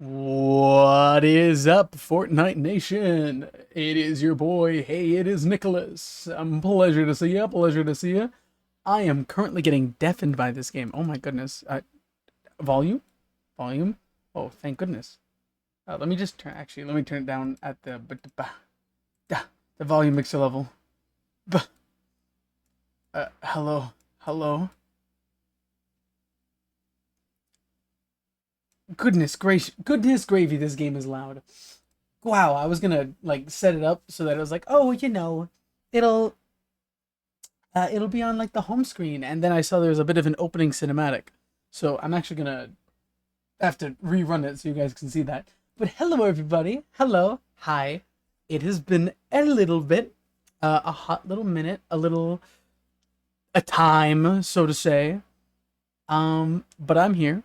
What is up, Fortnite Nation? It is your boy. Hey, it is Nicholas. Pleasure to see you. Pleasure to see you. I am currently getting deafened by this game. Oh my goodness. Volume? Volume? Oh, thank goodness. Let me just turn. Actually, let me turn it down at the volume mixer level. Hello, hello. Goodness gravy. This game is loud. Wow, I was gonna like set it up so that it was like, oh, it'll it'll be on like the home screen, and then I saw there was a bit of an opening cinematic, so I'm actually gonna have to rerun it so you guys can see that. But hello, everybody. Hello, hi. It has been a little bit, a hot little minute, a time, so to say. But I'm here,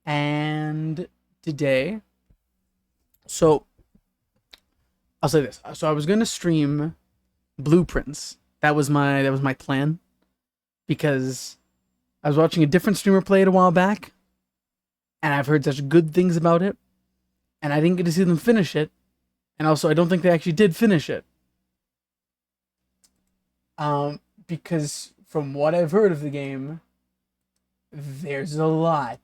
and today, so I'll say this. So I was gonna stream Blueprints. That was my plan because I was watching a different streamer play it a while back, and I've heard such good things about it, and I didn't get to see them finish it, and also I don't think they actually did finish it. Because from what I've heard of the game, there's a lot,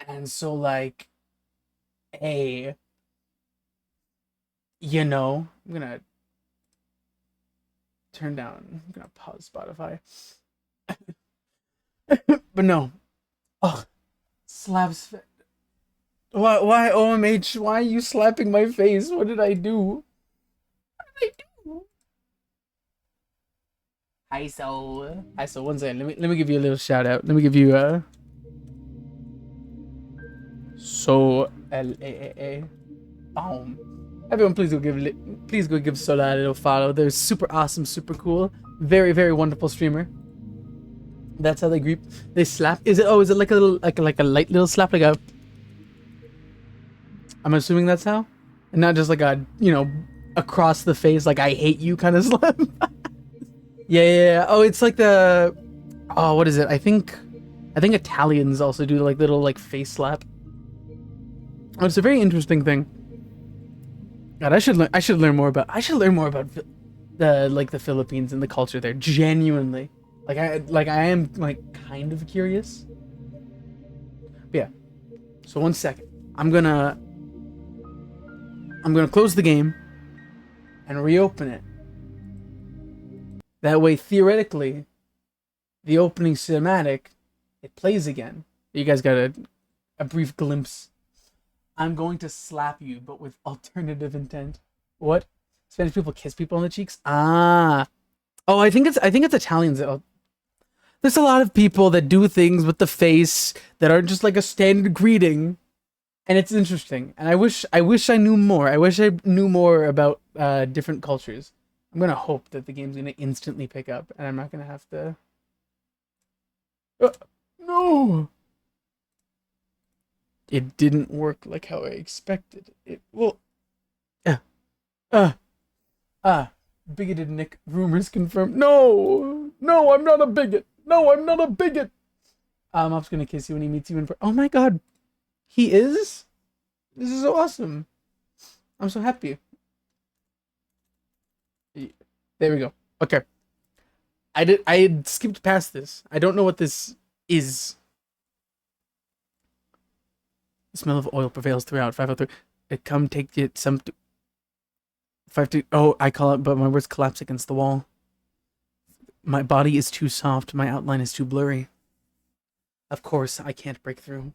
and so like, hey, I'm gonna turn down. I'm gonna pause Spotify, but no. Oh, slaps. Why, OMH? Why are you slapping my face? What did I do? What did I do? Hi, so one second. Let me give you a little shout out. Let me give you so LAAA. Boom. Everyone, please go give Sola a little follow. They're super awesome, super cool, very very wonderful streamer. That's how they greet. They slap. Is it? Oh, is it like a little like a light little slap like a? I'm assuming that's how, and not just like a across the face like I hate you kind of slap. Yeah. Oh, it's like the what is it? I think Italians also do like little like face slap. Oh, it's a very interesting thing. God, I should learn more about the Philippines and the culture there. Genuinely, I am like kind of curious. But yeah. So one second, I'm gonna I'm gonna close the game and reopen it. That way, theoretically, the opening cinematic it plays again. You guys got a brief glimpse. I'm going to slap you, but with alternative intent. What? Spanish people kiss people on the cheeks? Ah. Oh, I think it's Italians. There's a lot of people that do things with the face that are just like a standard greeting, and it's interesting. And I wish I knew more. I wish I knew more about different cultures. I'm gonna hope that the game's gonna instantly pick up, and I'm not gonna have to. Uh, no, it didn't work like how I expected. It will. Uh, uh, ah, bigoted Nick. Rumors confirmed. No, no, I'm not a bigot. No, I'm not a bigot. Mop's gonna kiss you when he meets you in. Oh my god, he is. This is so awesome. I'm so happy. There we go. Okay. I had skipped past this. I don't know what this is. The smell of oil prevails throughout 503. It come take it some 52. Oh, I call it, but my words collapse against the wall. My body is too soft. My outline is too blurry. Of course, I can't break through.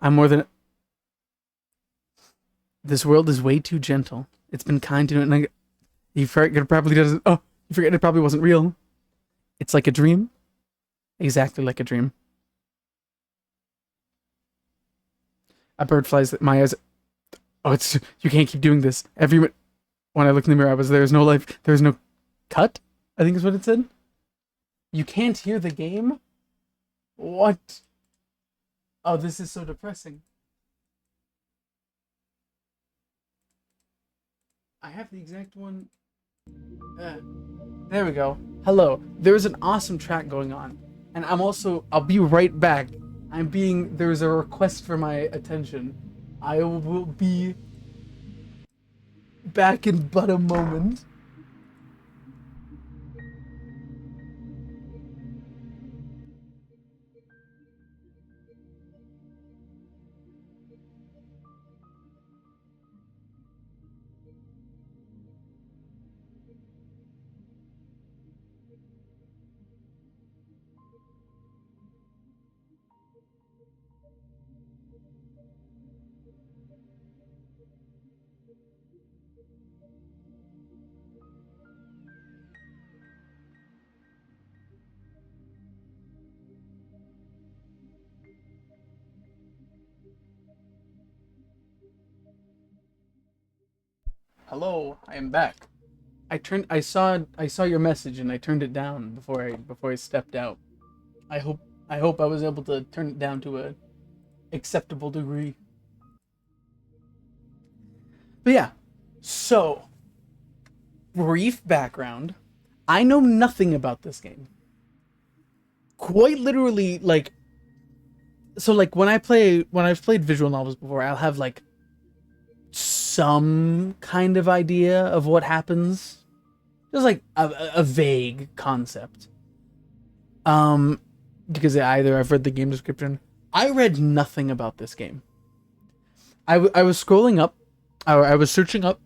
I'm more than. This world is way too gentle. It's been kind to it, and you forget it probably doesn't. Oh, you forget it probably wasn't real. It's like a dream. Exactly like a dream. A bird flies at my eyes. Oh, it's you can't keep doing this. When I looked in the mirror, I was there's no life. There's no cut. I think is what it said. You can't hear the game. What? Oh, this is so depressing. I have the exact one. Uh, there we go. Hello. There's an awesome track going on. And I'll be right back. There's a request for my attention. I will be back in but a moment. Hello, I am back. I saw your message and I turned it down before I stepped out. I hope I was able to turn it down to a acceptable degree. But yeah, so brief background. I know nothing about this game. Quite literally, like, so like when I've played visual novels before, I'll have like some kind of idea of what happens, just like a vague concept. Because either I've read the game description. I read nothing about this game. I was scrolling up, I was searching up,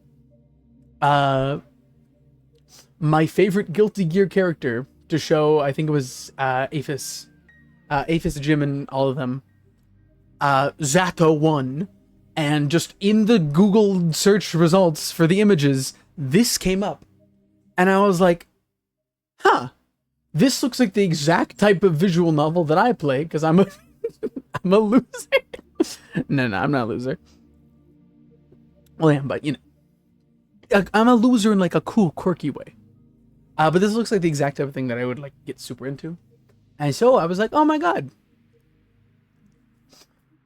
my favorite Guilty Gear character to show. I think it was Aphis, Jim, and all of them. Zato 1, and just in the Google search results for the images, this came up, and I was like, "Huh, this looks like the exact type of visual novel that I play." Because I'm a I'm a loser. No, I'm not a loser. Well, I am, but you know, I'm a loser in like a cool, quirky way. But this looks like the exact type of thing that I would like get super into, and so I was like, "Oh my god!"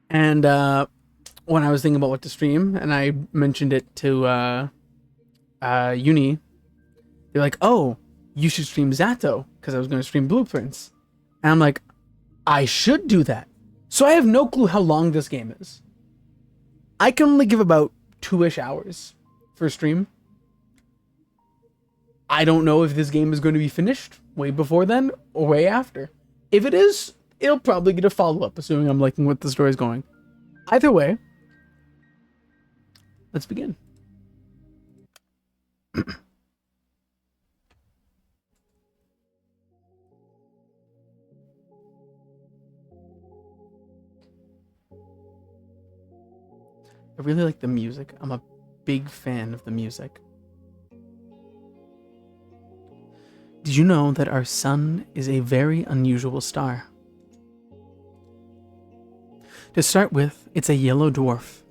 And when I was thinking about what to stream, and I mentioned it to Uni, they're like, "Oh, you should stream Zato," because I was going to stream Blueprints, and I'm like, I should do that. So I have no clue how long this game is. I can only give about 2-ish hours for a stream. I don't know if this game is going to be finished way before then or way after. If it is, it'll probably get a follow-up, assuming I'm liking what the story's going. Either way, let's begin. I really like the music. I'm a big fan of the music. Did you know that our sun is a very unusual star? To start with, it's a yellow dwarf.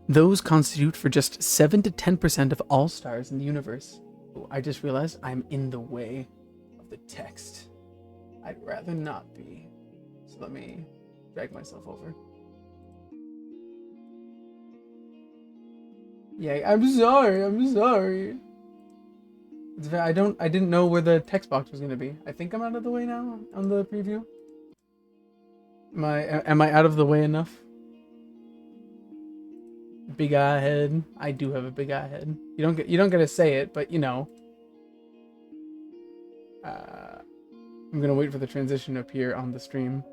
Those constitute for just 7 to 10% of all stars in the universe. Oh, I just realized I'm in the way of the text. I'd rather not be. So let me drag myself over. Yeah, I'm sorry. I didn't know where the text box was gonna be. I think I'm out of the way now on the preview. Am I out of the way enough? Big eye head. I do have a big eye head. You don't get to say it, but you know. I'm gonna wait for the transition to appear on the stream.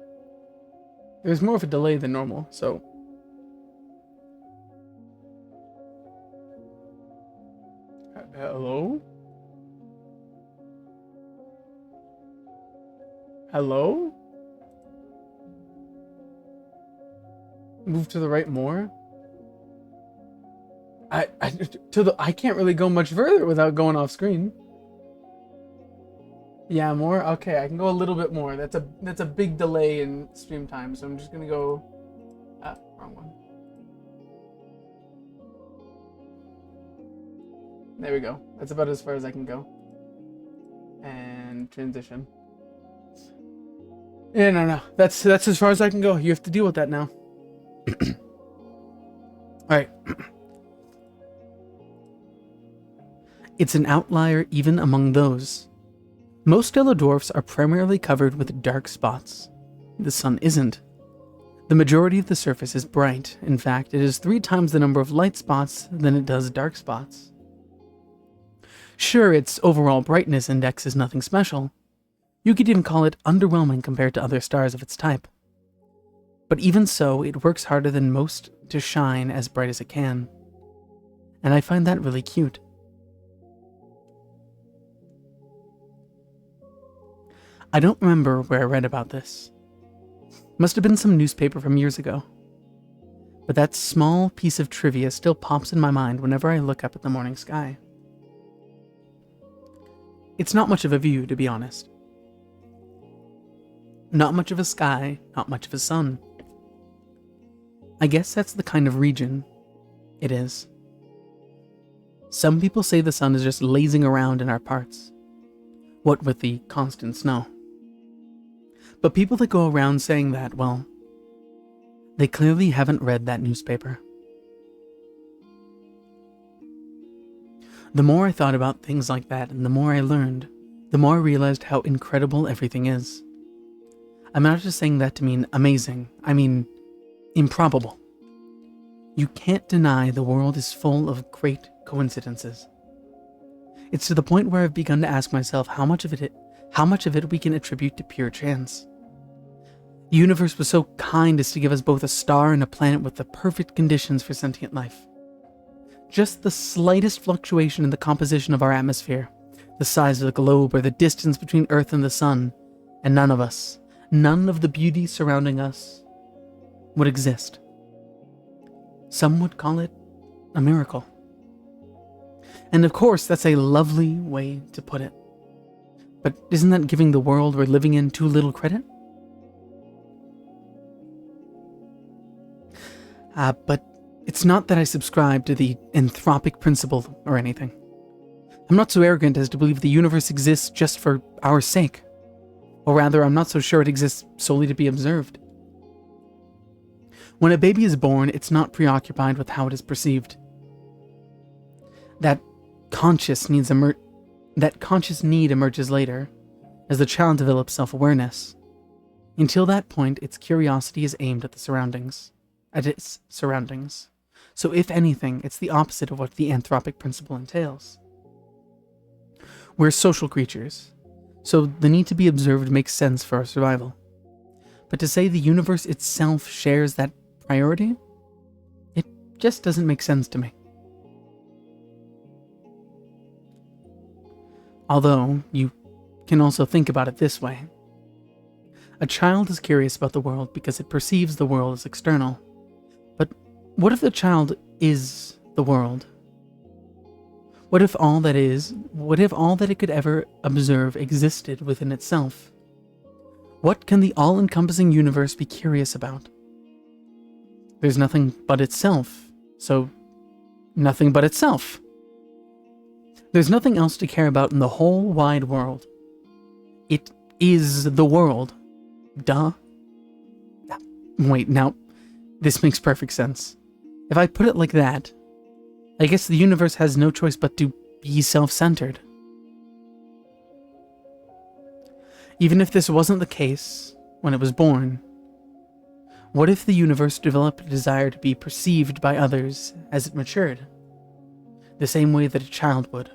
There's more of a delay than normal, so. Hello? Hello? Move to the right more? I can't really go much further without going off screen. Yeah, more? Okay, I can go a little bit more. That's a big delay in stream time, so I'm just gonna go wrong one. There we go. That's about as far as I can go. And transition. Yeah, no. That's as far as I can go. You have to deal with that now. Alright. It's an outlier even among those. Most stellar dwarfs are primarily covered with dark spots. The sun isn't. The majority of the surface is bright. In fact, it is 3 times the number of light spots than it does dark spots. Sure, its overall brightness index is nothing special. You could even call it underwhelming compared to other stars of its type. But even so, it works harder than most to shine as bright as it can. And I find that really cute. I don't remember where I read about this. Must have been some newspaper from years ago. But that small piece of trivia still pops in my mind whenever I look up at the morning sky. It's not much of a view, to be honest. Not much of a sky, not much of a sun. I guess that's the kind of region it is. Some people say the sun is just lazing around in our parts. What with the constant snow. But people that go around saying that, well, they clearly haven't read that newspaper. The more I thought about things like that, and the more I learned, the more I realized how incredible everything is. I'm not just saying that to mean amazing, I mean improbable. You can't deny the world is full of great coincidences. It's to the point where I've begun to ask myself how much of it we can attribute to pure chance. The universe was so kind as to give us both a star and a planet with the perfect conditions for sentient life. Just the slightest fluctuation in the composition of our atmosphere, the size of the globe, or the distance between Earth and the sun, and none of us, none of the beauty surrounding us, would exist. Some would call it a miracle. And of course, that's a lovely way to put it. But isn't that giving the world we're living in too little credit? But it's not that I subscribe to the anthropic principle or anything. I'm not so arrogant as to believe the universe exists just for our sake. Or rather, I'm not so sure it exists solely to be observed. When a baby is born, it's not preoccupied with how it is perceived. That conscious need emerges later, as the child develops self-awareness. Until that point, its curiosity is aimed at its surroundings. So if anything, it's the opposite of what the anthropic principle entails. We're social creatures, so the need to be observed makes sense for our survival. But to say the universe itself shares that priority, it just doesn't make sense to me. Although, you can also think about it this way. A child is curious about the world because it perceives the world as external. But what if the child is the world? What if all that it could ever observe existed within itself? What can the all-encompassing universe be curious about? There's nothing but itself, so nothing but itself. There's nothing else to care about in the whole wide world. It is the world. Duh. Wait, now, this makes perfect sense. If I put it like that, I guess the universe has no choice but to be self-centered. Even if this wasn't the case when it was born, what if the universe developed a desire to be perceived by others as it matured, the same way that a child would?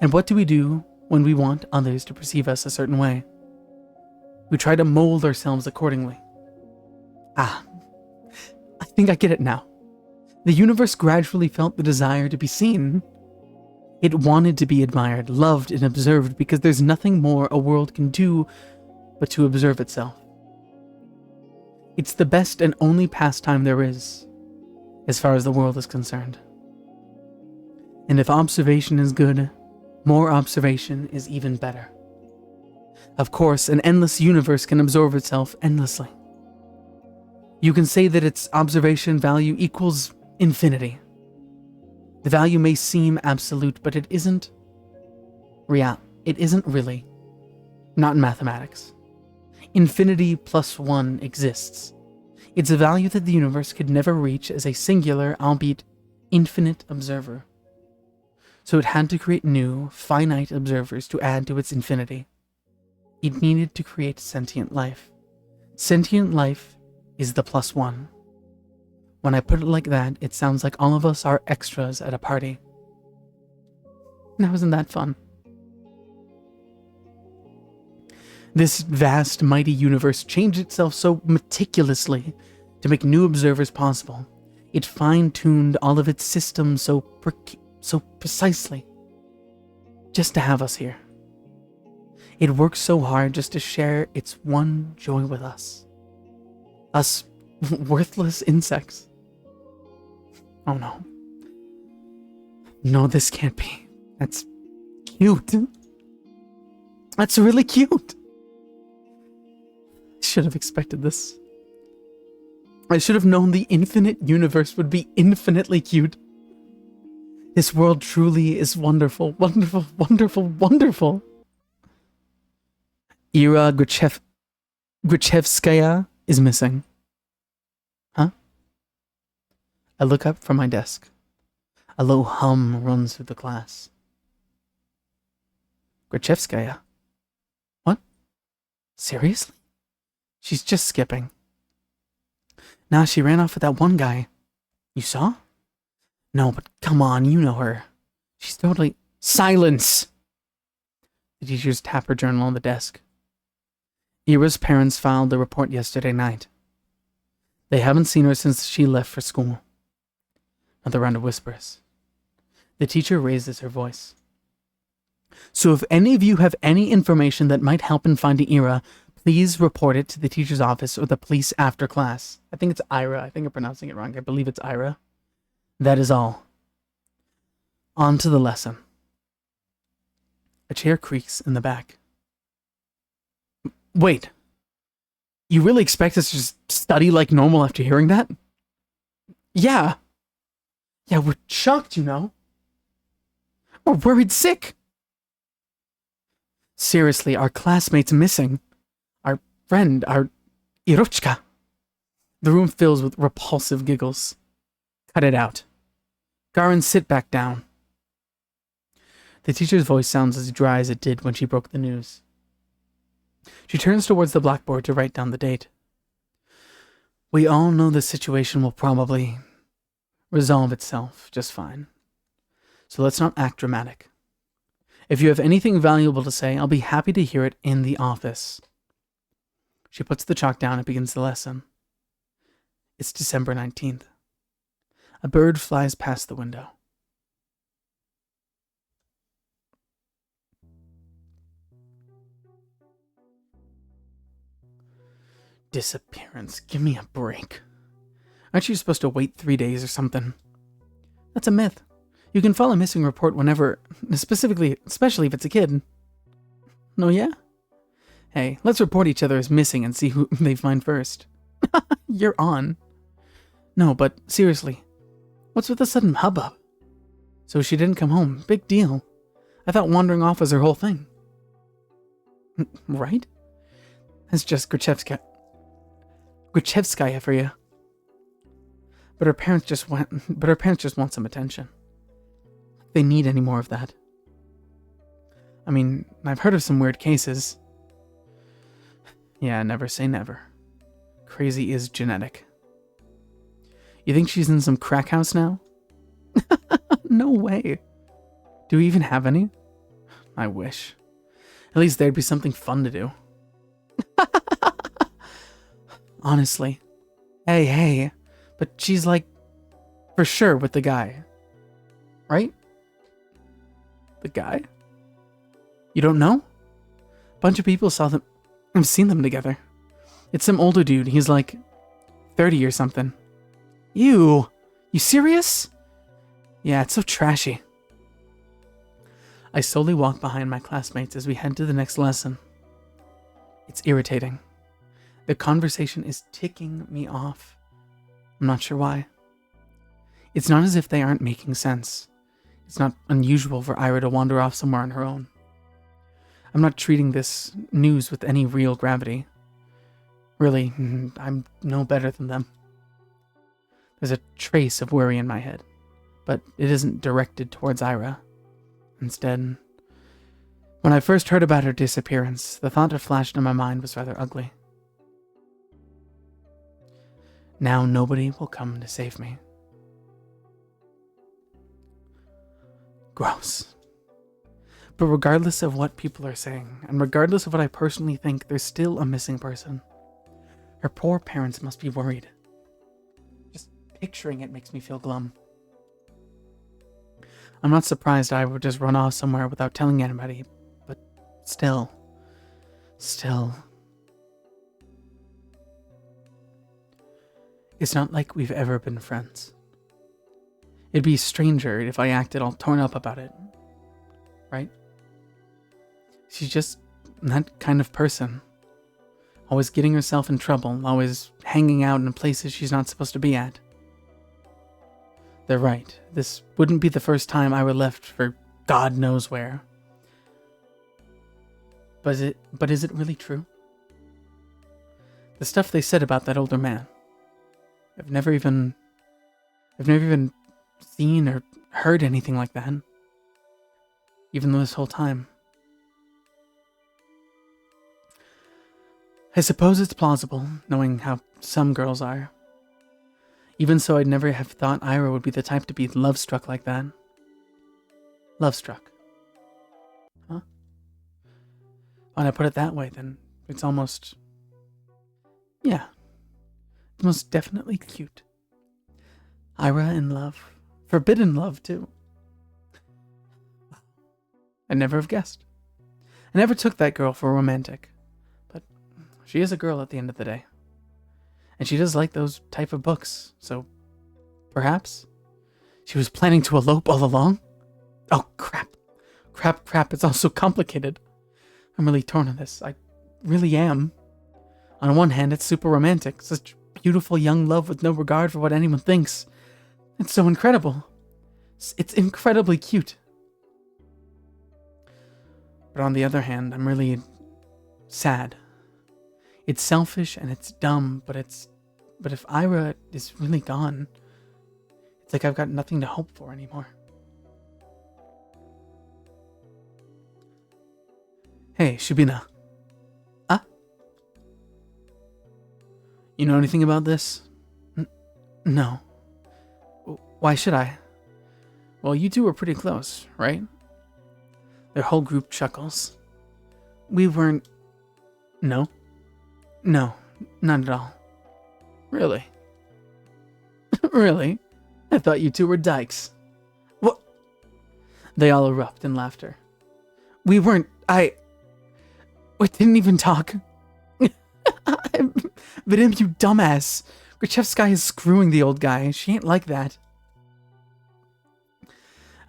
And what do we do when we want others to perceive us a certain way? We try to mold ourselves accordingly. I think I get it now. The universe gradually felt the desire to be seen. It wanted to be admired, loved, and observed because there's nothing more a world can do but to observe itself. It's the best and only pastime there is, as far as the world is concerned. And if observation is good, more observation is even better. Of course, an endless universe can absorb itself endlessly. You can say that its observation value equals infinity. The value may seem absolute, but it isn't really. Not in mathematics. Infinity plus 1 exists. It's a value that the universe could never reach as a singular, albeit infinite observer. So it had to create new, finite observers to add to its infinity. It needed to create sentient life. Sentient life is the +1. When I put it like that, it sounds like all of us are extras at a party. Now, isn't that fun? This vast, mighty universe changed itself so meticulously to make new observers possible. It fine-tuned all of its systems so precisely, just to have us here. It works so hard just to share its one joy with us. Us worthless insects. Oh no. No, this can't be. That's cute. That's really cute. I should have expected this. I should have known the infinite universe would be infinitely cute. This world truly is wonderful, wonderful, wonderful, wonderful. Ira Grichevskaya is missing. Huh? I look up from my desk. A low hum runs through the class. Grichevskaya? What? Seriously? She's just skipping. Nah, she ran off with that one guy. You saw? No, but come on, you know her. She's totally... Silence! The teachers tap her journal on the desk. Ira's parents filed the report yesterday night. They haven't seen her since she left for school. Another round of whispers. The teacher raises her voice. So if any of you have any information that might help in finding Ira, please report it to the teacher's office or the police after class. I think it's Ira. I think I'm pronouncing it wrong. I believe it's Ira. That is all. On to the lesson. A chair creaks in the back. Wait. You really expect us to just study like normal after hearing that? Yeah. Yeah, we're shocked, you know. We're worried sick. Seriously, our classmate's missing. Our friend, our Irochka. The room fills with repulsive giggles. Cut it out. Garin, sit back down. The teacher's voice sounds as dry as it did when she broke the news. She turns towards the blackboard to write down the date. We all know the situation will probably resolve itself just fine. So let's not act dramatic. If you have anything valuable to say, I'll be happy to hear it in the office. She puts the chalk down and begins the lesson. It's December 19th. A bird flies past the window. Disappearance. Give me a break. Aren't you supposed to wait 3 days or something? That's a myth. You can file a missing report whenever, especially if it's a kid. No, yeah? Hey, let's report each other as missing and see who they find first. You're on. No, but seriously, what's with the sudden hubbub? So she didn't come home. Big deal. I thought wandering off was her whole thing. Right? That's just Grichevskaya for you. But her parents just want some attention. They need any more of that. I mean, I've heard of some weird cases. Yeah, never say never. Crazy is genetic. You think she's in some crack house now? No way. Do we even have any? I wish. At least there'd be something fun to do. Honestly. Hey. But she's like, for sure with the guy. Right? The guy? You don't know? Bunch of people saw them. I've seen them together. It's some older dude. He's like 30 or something. Ew. You serious? Yeah, it's so trashy. I slowly walk behind my classmates as we head to the next lesson. It's irritating. The conversation is ticking me off. I'm not sure why. It's not as if they aren't making sense. It's not unusual for Ira to wander off somewhere on her own. I'm not treating this news with any real gravity. Really, I'm no better than them. There's a trace of worry in my head, but it isn't directed towards Ira. Instead, when I first heard about her disappearance, the thought that flashed in my mind was rather ugly. Now nobody will come to save me. Gross. But regardless of what people are saying, and regardless of what I personally think, there's still a missing person. Her poor parents must be worried. Just picturing it makes me feel glum. I'm not surprised I would just run off somewhere without telling anybody, but still. It's not like we've ever been friends. It'd be stranger if I acted all torn up about it, right? She's just that kind of person. Always getting herself in trouble, always hanging out in places she's not supposed to be at. They're right. This wouldn't be the first time I were left for God knows where. But is it really true? The stuff they said about that older man. I've never even seen or heard anything like that. Even though this whole time. I suppose it's plausible, knowing how some girls are. Even so, I'd never have thought Ira would be the type to be love-struck like that. Love-struck. Huh? When I put it that way, then it's almost... yeah. It's most definitely cute. Ira in love. Forbidden love, too. I'd never have guessed. I never took that girl for a romantic. But she is a girl at the end of the day. And she does like those type of books, so perhaps she was planning to elope all along? Oh, crap. Crap, it's all so complicated. I'm really torn on this. I really am. On one hand, it's super romantic. Such beautiful young love with no regard for what anyone thinks. It's so incredible. It's incredibly cute. But on the other hand, I'm really sad. It's selfish and it's dumb, but if Ira is really gone, it's like I've got nothing to hope for anymore. Hey, Shubina. Ah? You know anything about this? No. Why should I? Well, you two were pretty close, right? Their whole group chuckles. We weren't... No, not at all. Really? Really? I thought you two were dykes. What? They all erupt in laughter. We weren't... We didn't even talk. Vadim, you dumbass. Grachevskaya is screwing the old guy. She ain't like that.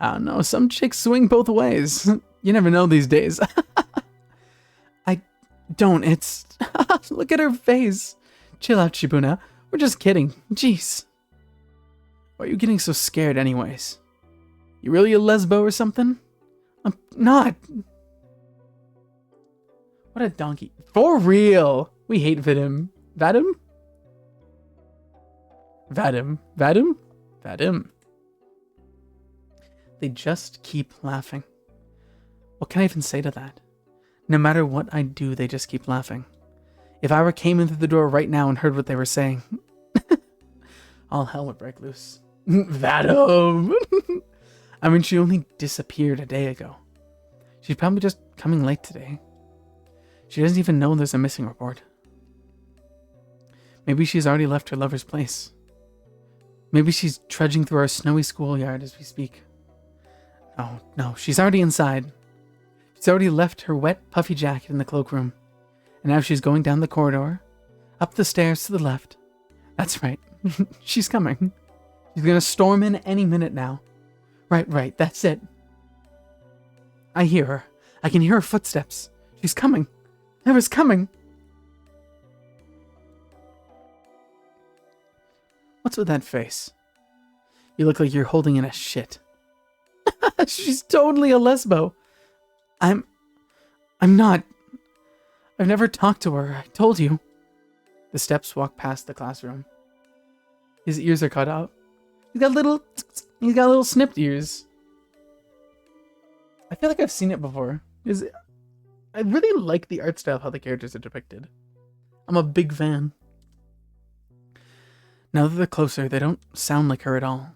I don't know, some chicks swing both ways. You never know these days. I don't, it's... Look at her face. Chill out, Shibuna. We're just kidding. Jeez. Why are you getting so scared anyways? You really a lesbo or something? I'm not. What a donkey. For real. We hate Vadim. Vadim? Vadim. They just keep laughing. What can I even say to that? No matter what I do, they just keep laughing. If Ira came in through the door right now and heard what they were saying, all hell would break loose. Vadim! I mean, she only disappeared a day ago. She's probably just coming late today. She doesn't even know there's a missing report. Maybe she's already left her lover's place. Maybe she's trudging through our snowy schoolyard as we speak. No, she's already inside. She's already left her wet, puffy jacket in the cloakroom. And now she's going down the corridor, up the stairs to the left. That's right. She's coming. She's gonna storm in any minute now. Right, that's it. I hear her. I can hear her footsteps. She's coming. Emma's coming. What's with that face? You look like you're holding in a shit. She's totally a lesbo. I'm not. I've never talked to her. I told you. The steps walk past the classroom. His ears are cut out. He's got little snipped ears. I feel like I've seen it before. I really like the art style, how the characters are depicted. I'm a big fan. Now that they're closer, they don't sound like her at all.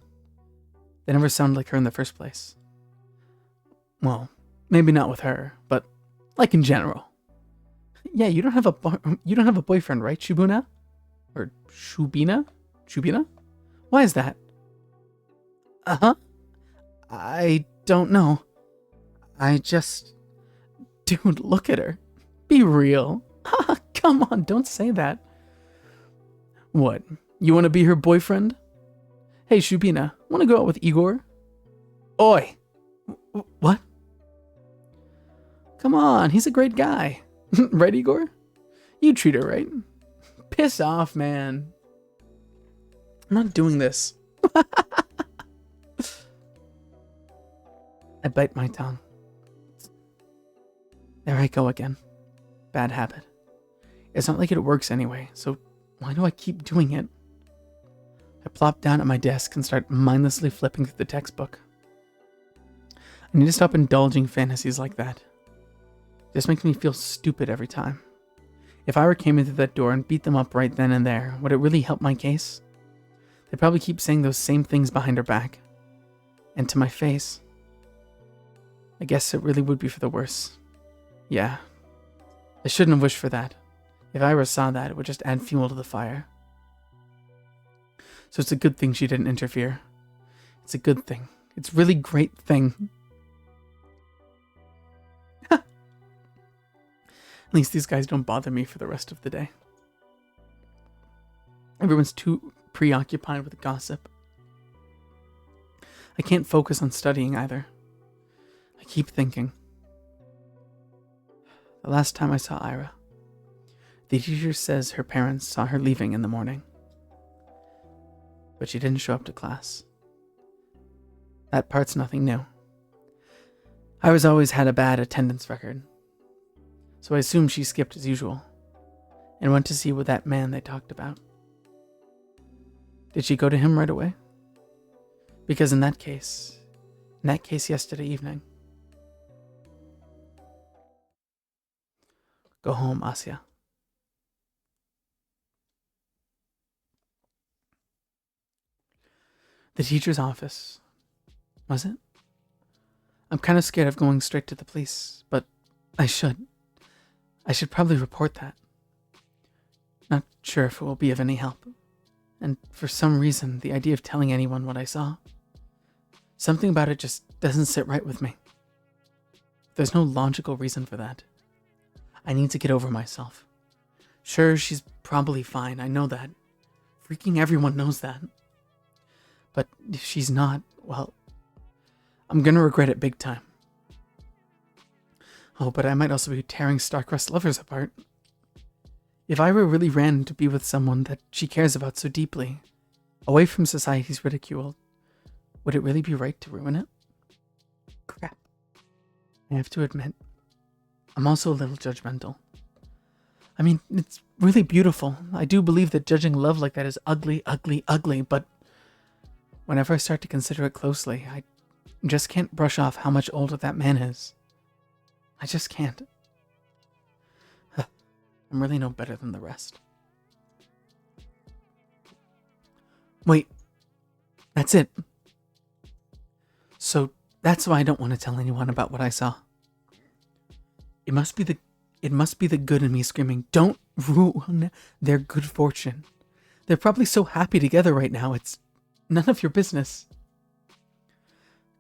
They never sounded like her in the first place. Well, maybe not with her, but like in general. Yeah, you don't have a boyfriend, right, Shubuna? Or Shubina? Shubina? Why is that? Uh-huh. I don't know. I just... Dude, look at her. Be real. Come on, don't say that. What? You want to be her boyfriend? Hey, Shubina, want to go out with Igor? Oi! What? Come on, he's a great guy. Right, Igor? You treat her right. Piss off, man. I'm not doing this. I bite my tongue. There I go again. Bad habit. It's not like it works anyway, so why do I keep doing it? I plop down at my desk and start mindlessly flipping through the textbook. I need to stop indulging fantasies like that. It just makes me feel stupid every time. If Ira came into that door and beat them up right then and there, would it really help my case? They'd probably keep saying those same things behind her back. And to my face. I guess it really would be for the worse. Yeah. I shouldn't have wished for that. If Ira saw that, it would just add fuel to the fire. So it's a good thing she didn't interfere. It's a good thing. It's a really great thing. At least these guys don't bother me for the rest of the day. Everyone's too preoccupied with gossip. I can't focus on studying either. I keep thinking. The last time I saw Ira, the teacher says her parents saw her leaving in the morning. But she didn't show up to class. That part's nothing new. Ira's always had a bad attendance record. So I assumed she skipped as usual and went to see what that man they talked about. Did she go to him right away? Because in that case yesterday evening. Go home, Asya. The teacher's office. Was it? I'm kind of scared of going straight to the police, but I should. I should probably report that. Not sure if it will be of any help. And for some reason, the idea of telling anyone what I saw, something about it just doesn't sit right with me. There's no logical reason for that. I need to get over myself. Sure, she's probably fine, I know that. Freaking everyone knows that. But if she's not, well, I'm gonna regret it big time. Oh, but I might also be tearing star-crossed lovers apart. If Ira really ran to be with someone that she cares about so deeply, away from society's ridicule, would it really be right to ruin it? Crap. I have to admit, I'm also a little judgmental. I mean, it's really beautiful. I do believe that judging love like that is ugly, ugly, ugly, but whenever I start to consider it closely, I just can't brush off how much older that man is. I just can't. I'm really no better than the rest. Wait, that's it. So that's why I don't want to tell anyone about what I saw. It must be the good in me screaming, don't ruin their good fortune. They're probably so happy together right now, it's none of your business.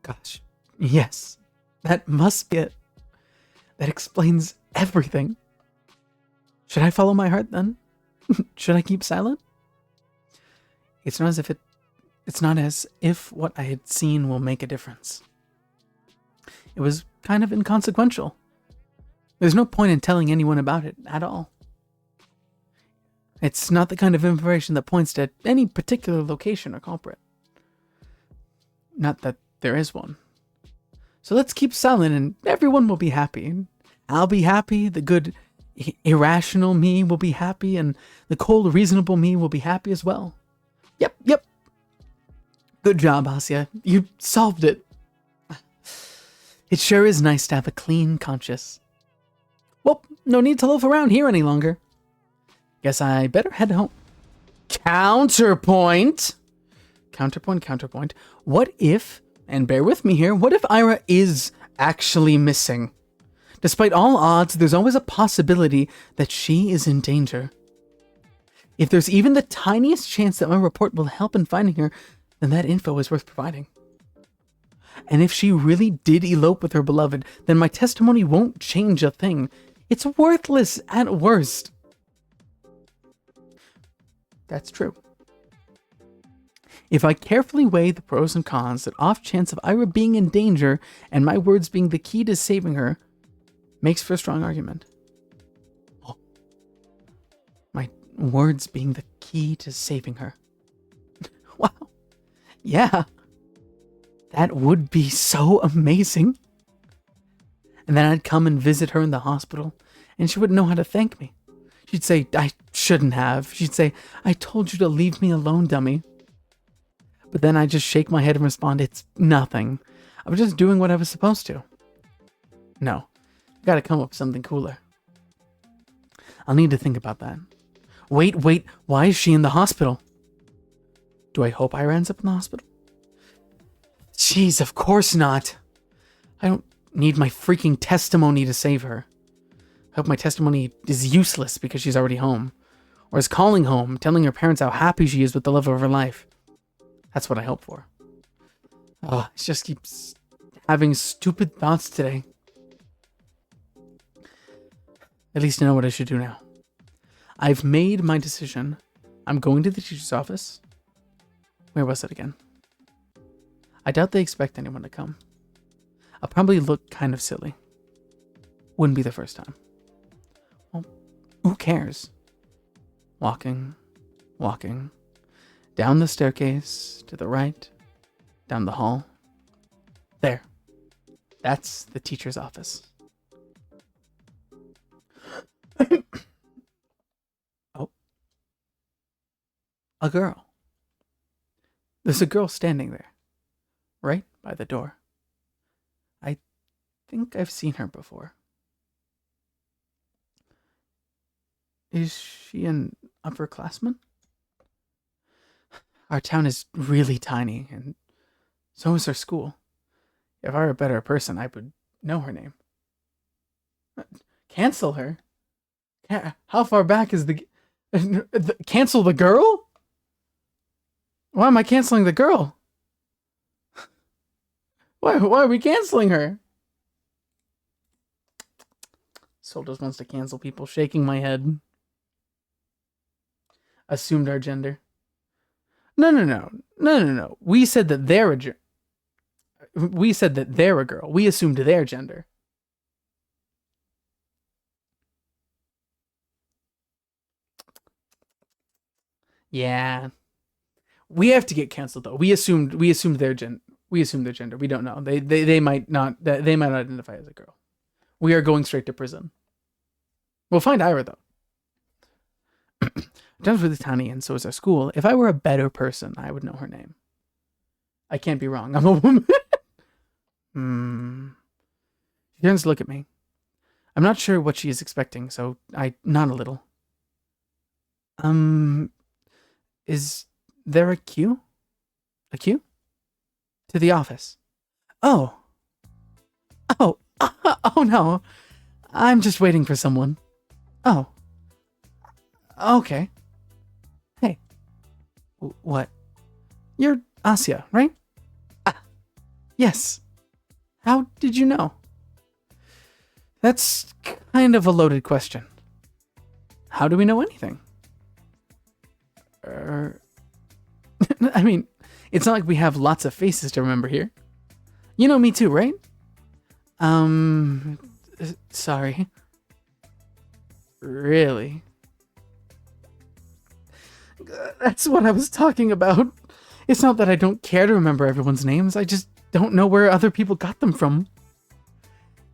Gosh, yes, that must be it. That explains everything. Should I follow my heart then? Should I keep silent? It's not as if what I had seen will make a difference. It was kind of inconsequential. There's no point in telling anyone about it at all. It's not the kind of information that points to any particular location or culprit. Not that there is one. So let's keep silent and everyone will be happy. I'll be happy, the good irrational me will be happy, and the cold reasonable me will be happy as well. Yep. Good job, Asya. You solved it. It sure is nice to have a clean conscience. Well, no need to loaf around here any longer. Guess I better head home. Counterpoint. Counterpoint. What if, and bear with me here, what if Ira is actually missing? Despite all odds, there's always a possibility that she is in danger. If there's even the tiniest chance that my report will help in finding her, then that info is worth providing. And if she really did elope with her beloved, then my testimony won't change a thing. It's worthless at worst. That's true. If I carefully weigh the pros and cons, that off chance of Ira being in danger and my words being the key to saving her, makes for a strong argument. Oh. My words being the key to saving her. Wow. Yeah. That would be so amazing. And then I'd come and visit her in the hospital, and she wouldn't know how to thank me. She'd say, I shouldn't have. She'd say, I told you to leave me alone, dummy. But then I'd just shake my head and respond, it's nothing. I was just doing what I was supposed to. No, I gotta come up with something cooler. I'll need to think about that. Wait, why is she in the hospital? Do I hope Ira ends up in the hospital? Jeez, of course not. I don't need my freaking testimony to save her. I hope my testimony is useless because she's already home. Or is calling home, telling her parents how happy she is with the love of her life. That's what I hope for. Oh, it just keeps having stupid thoughts today. At least I know what I should do now. I've made my decision. I'm going to the teacher's office. Where was it again? I doubt they expect anyone to come. I'll probably look kind of silly. Wouldn't be the first time. Well, who cares? Walking. Down the staircase, to the right, down the hall. There. That's the teacher's office. Oh. A girl. There's a girl standing there. Right by the door. I think I've seen her before. Is she an upperclassman? Our town is really tiny, and so is our school. If I were a better person, I would know her name. Cancel her? How far back is the cancel the girl? Why am I canceling the girl? Why are we canceling her? Soul just wants to cancel people, shaking my head. Assumed our gender. No. We said that they're a girl. We assumed their gender. Yeah. We have to get canceled though. We assumed their gender. We assumed their gender. We don't know. They might not identify as a girl. We are going straight to prison. We'll find Ira though. Town's really tiny, and so is our school. If I were a better person, I would know her name. I can't be wrong. I'm a woman. She turns to look at me. I'm not sure what she is expecting, so I nod a little. Is there a queue? A queue? To the office. Oh no. I'm just waiting for someone. Oh. Okay. Hey. What? You're Asya, right? Yes. How did you know? That's kind of a loaded question. How do we know anything? I mean, it's not like we have lots of faces to remember here. You know me too, right? Sorry. Really? That's what I was talking about. It's not that I don't care to remember everyone's names, I just don't know where other people got them from.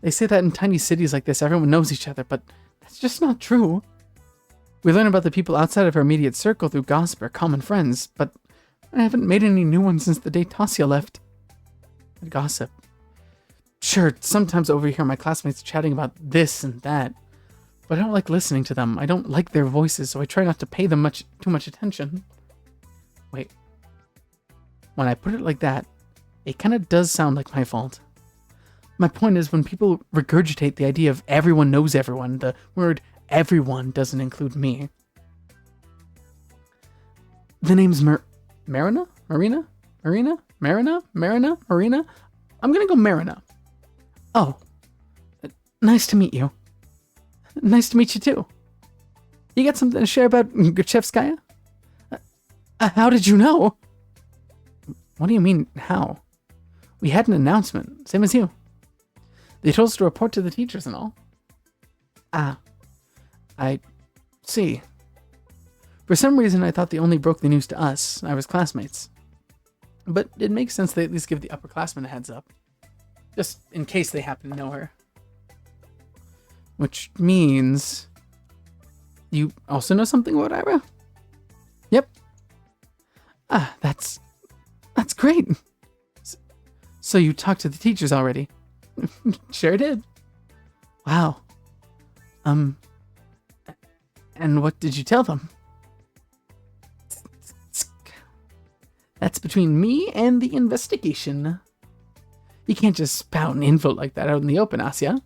They say that in tiny cities like this, everyone knows each other, but that's just not true. We learn about the people outside of our immediate circle through gossip or common friends, but I haven't made any new ones since the day Tasya left. Gossip. Sure, sometimes I overhear my classmates chatting about this and that, but I don't like listening to them. I don't like their voices, so I try not to pay them too much attention. Wait. When I put it like that, it kind of does sound like my fault. My point is, when people regurgitate the idea of everyone knows everyone, the word everyone doesn't include me. The name's Marina? Marina? Marina? Marina? Marina? Marina? I'm gonna go Marina. Oh. Nice to meet you. Nice to meet you too. You got something to share about Gruchevskaya? How did you know? What do you mean, how? We had an announcement, same as you. They told us to report to the teachers and all. Ah. I see. For some reason, I thought they only broke the news to us, Ira's classmates. But it makes sense they at least give the upperclassmen a heads up. Just in case they happen to know her. Which means... you also know something about Ira? Yep. Ah, that's great. So you talked to the teachers already? Sure did. Wow. And what did you tell them? That's between me and the investigation. You can't just spout an info like that out in the open, Asya.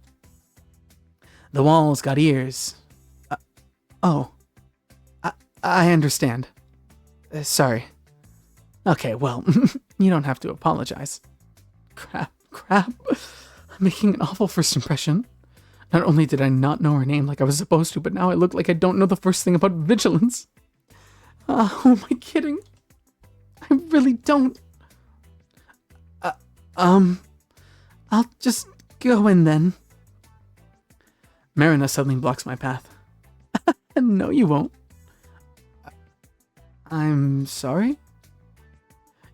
The walls got ears. Oh. I understand. Sorry. Okay, well, you don't have to apologize. Crap. I'm making an awful first impression. Not only did I not know her name like I was supposed to, but now I look like I don't know the first thing about vigilance. Who am I kidding? I really don't. I'll just go in then. Marina suddenly blocks my path. No, you won't. I'm sorry?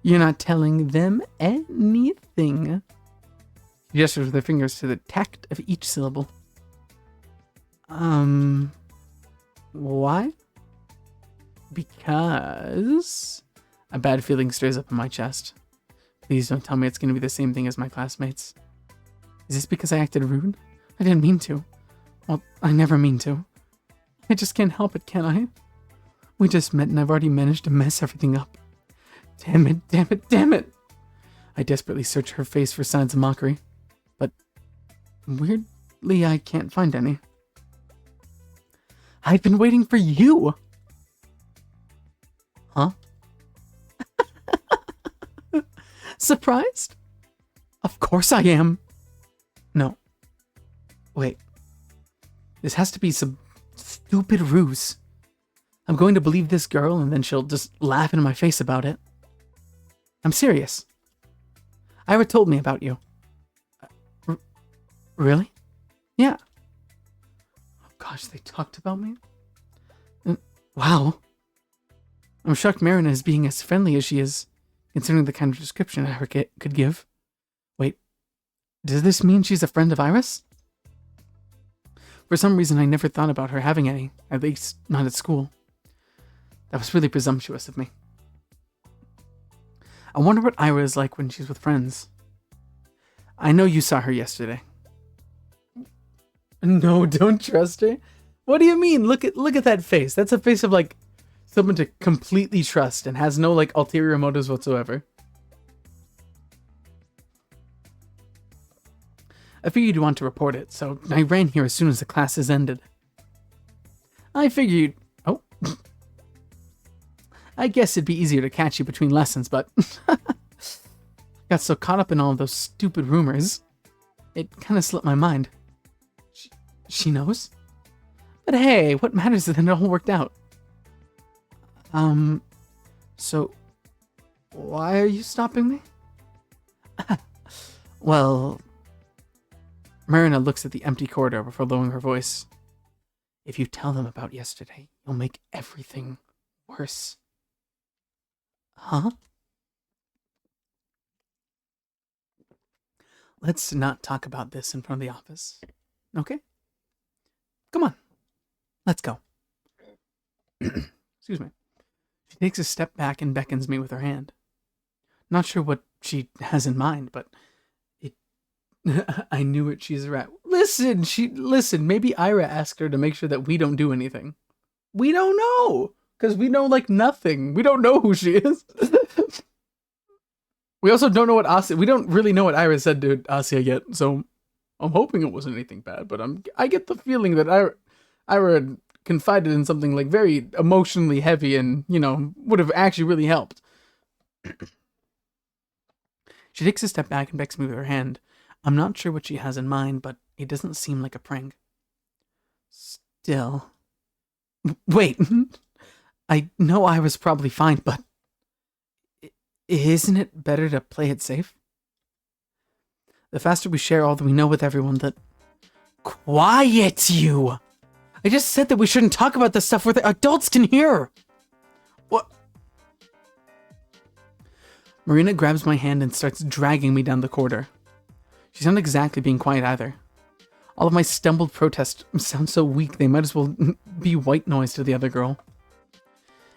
You're not telling them anything. She gestures with her fingers to the tact of each syllable. Why? Because... a bad feeling stirs up in my chest. Please don't tell me it's going to be the same thing as my classmates. Is this because I acted rude? I didn't mean to. Well, I never mean to. I just can't help it, can I? We just met and I've already managed to mess everything up. Damn it. I desperately search her face for signs of mockery. But weirdly, I can't find any. I've been waiting for you! Huh? Surprised? Of course I am. No. Wait. This has to be some stupid ruse. I'm going to believe this girl and then she'll just laugh in my face about it. I'm serious. Ira told me about you. Really? Yeah. Oh gosh, they talked about me? Wow. I'm shocked Marina is being as friendly as she is, considering the kind of description I could give. Wait, does this mean she's a friend of Iris? For some reason, I never thought about her having any, at least not at school. That was really presumptuous of me. I wonder what Ira is like when she's with friends. I know you saw her yesterday. No, don't trust her. What do you mean? Look at that face. That's a face of like someone to completely trust and has no like ulterior motives whatsoever. I figured you'd want to report it, so I ran here as soon as the classes ended. I figured... oh. I guess it'd be easier to catch you between lessons, but... got so caught up in all of those stupid rumors. It kind of slipped my mind. She knows? But hey, what matters is that it all worked out. So... why are you stopping me? Well... Marina looks at the empty corridor before lowering her voice. If you tell them about yesterday, you'll make everything worse. Huh? Let's not talk about this in front of the office. Okay? Come on. Let's go. Excuse me. She takes a step back and beckons me with her hand. Not sure what she has in mind, but I knew it, she's a rat. Listen, maybe Ira asked her to make sure that we don't do anything. We don't know. Because we know, like, nothing. We don't know who she is. We also don't know what Asya... We don't really know what Ira said to Asya yet, so I'm hoping it wasn't anything bad, but I get the feeling that Ira confided in something, like, very emotionally heavy and, you know, would have actually really helped. She takes a step back and becks me with her hand. I'm not sure what she has in mind, but it doesn't seem like a prank. Still... Wait... I know I was probably fine, but isn't it better to play it safe? The faster we share all that we know with everyone, that... Quiet, you! I just said that we shouldn't talk about this stuff where the adults can hear! What? Marina grabs my hand and starts dragging me down the corridor. She's not exactly being quiet either. All of my stumbled protests sound so weak they might as well be white noise to the other girl.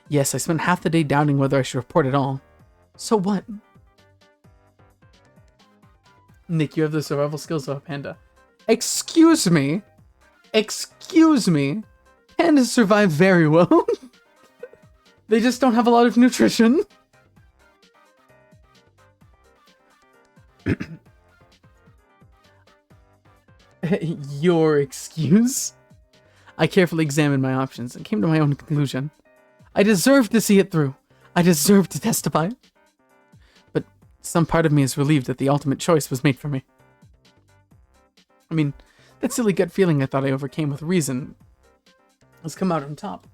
Yes, I spent half the day doubting whether I should report at all. So what? Nick, you have the survival skills of a panda. Excuse me? Excuse me? Pandas survive very well. They just don't have a lot of nutrition. Your excuse? I carefully examined my options and came to my own conclusion. I deserve to see it through. I deserve to testify. But some part of me is relieved that the ultimate choice was made for me. I mean, that silly gut feeling I thought I overcame with reason has come out on top.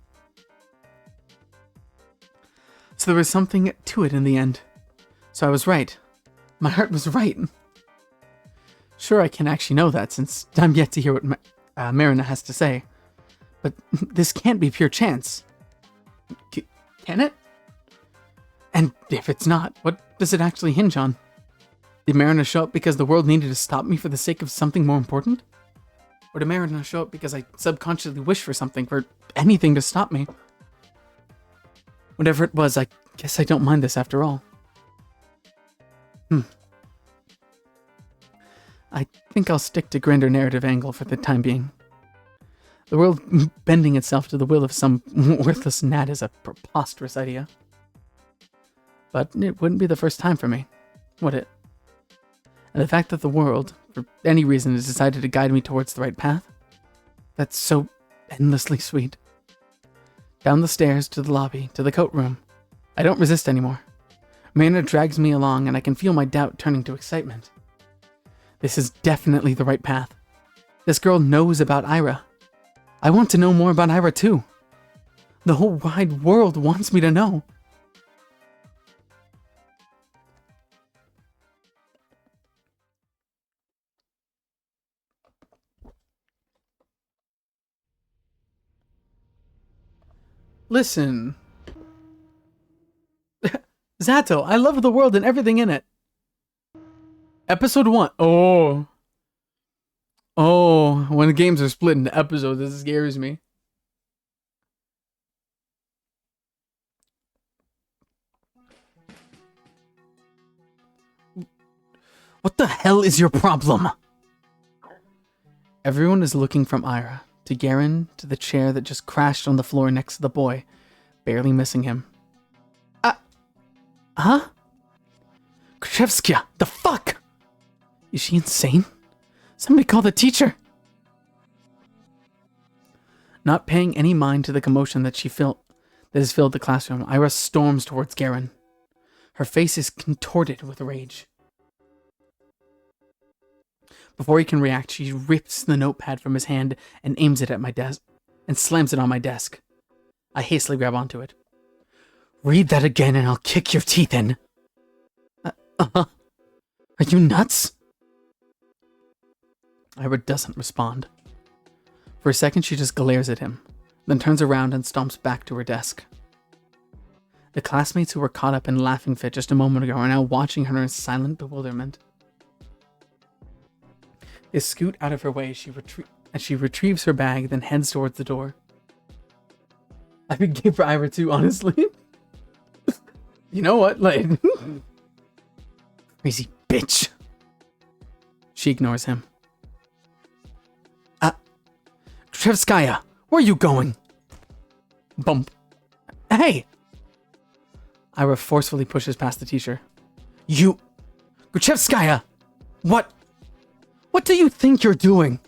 So there was something to it in the end. So I was right. My heart was right. Sure, I can actually know that since I'm yet to hear what Marina has to say. But this can't be pure chance. Can it? And if it's not, what does it actually hinge on? Did Marina show up because the world needed to stop me for the sake of something more important? Or did Marina show up because I subconsciously wished for something, for anything to stop me? Whatever it was, I guess I don't mind this after all. I think I'll stick to grander narrative angle for the time being. The world bending itself to the will of some worthless gnat is a preposterous idea. But it wouldn't be the first time for me, would it? And the fact that the world, for any reason, has decided to guide me towards the right path? That's so endlessly sweet. Down the stairs, to the lobby, to the coat room. I don't resist anymore. Marina drags me along and I can feel my doubt turning to excitement. This is definitely the right path. This girl knows about Ira. I want to know more about Ira too. The whole wide world wants me to know. Listen. Zato, I love the world and everything in it. Episode 1. Oh, when the games are split into episodes, this scares me. What the hell is your problem? Everyone is looking from Ira to Garen to the chair that just crashed on the floor next to the boy, barely missing him. Huh? Krzyzewska, the fuck? Is she insane? Somebody call the teacher! Not paying any mind to the commotion that has filled the classroom, Ira storms towards Garen. Her face is contorted with rage. Before he can react, she rips the notepad from his hand and aims it at my desk and slams it on my desk. I hastily grab onto it. Read that again and I'll kick your teeth in. Are you nuts? Ira doesn't respond. For a second, she just glares at him, then turns around and stomps back to her desk. The classmates who were caught up in laughing fit just a moment ago are now watching her in silent bewilderment. They scoot out of her way as she retrieves her bag, then heads towards the door. I would give for Ira too, honestly. You know what? Like, crazy bitch. She ignores him. Gruchevskaya, where are you going? Bump. Hey! Ira forcefully pushes past the teacher. You... Gruchevskaya! What do you think you're doing?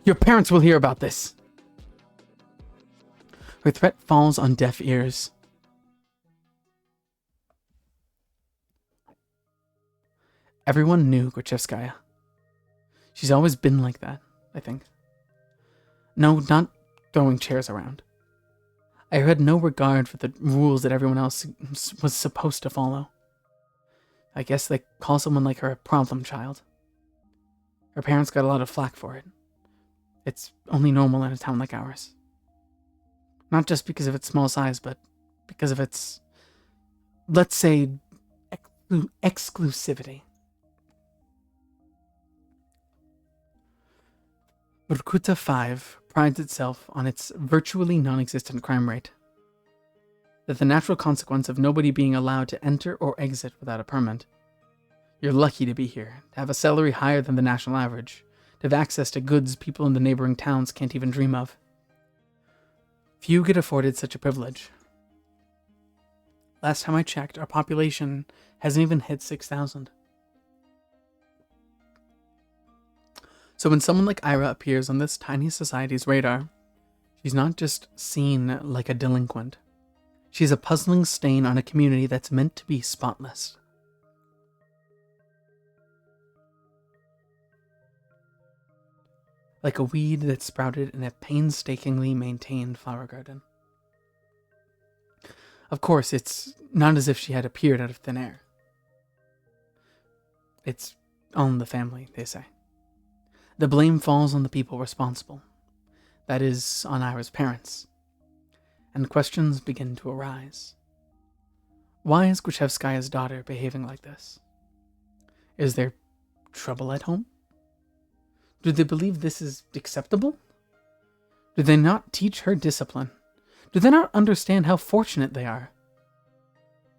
Your parents will hear about this. Her threat falls on deaf ears. Everyone knew Gruchevskaya. She's always been like that, I think. No, not throwing chairs around. I had no regard for the rules that everyone else was supposed to follow. I guess they call someone like her a problem child. Her parents got a lot of flack for it. It's only normal in a town like ours. Not just because of its small size, but because of its, let's say, exclusivity. Vorkuta 5 prides itself on its virtually non-existent crime rate. That the natural consequence of nobody being allowed to enter or exit without a permit. You're lucky to be here, to have a salary higher than the national average, to have access to goods people in the neighboring towns can't even dream of. Few get afforded such a privilege. Last time I checked, our population hasn't even hit 6,000. So when someone like Ira appears on this tiny society's radar, she's not just seen like a delinquent. She's a puzzling stain on a community that's meant to be spotless. Like a weed that sprouted in a painstakingly maintained flower garden. Of course, it's not as if she had appeared out of thin air. It's on the family, they say. The blame falls on the people responsible. That is, on Ira's parents. And questions begin to arise. Why is Gruchevskaya's daughter behaving like this? Is there trouble at home? Do they believe this is acceptable? Do they not teach her discipline? Do they not understand how fortunate they are?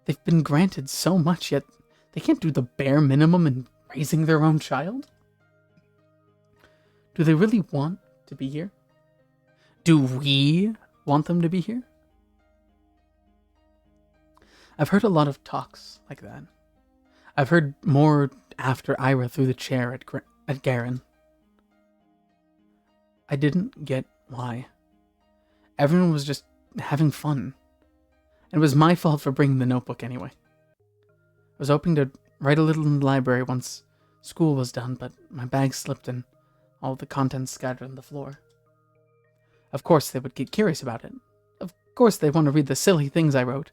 They've been granted so much, yet they can't do the bare minimum in raising their own child? Do they really want to be here? Do we want them to be here? I've heard a lot of talks like that. I've heard more after Ira threw the chair at Garen. I didn't get why. Everyone was just having fun. It was my fault for bringing the notebook anyway. I was hoping to write a little in the library once school was done, but my bag slipped and all the contents scattered on the floor. Of course they would get curious about it. Of course they want to read the silly things I wrote.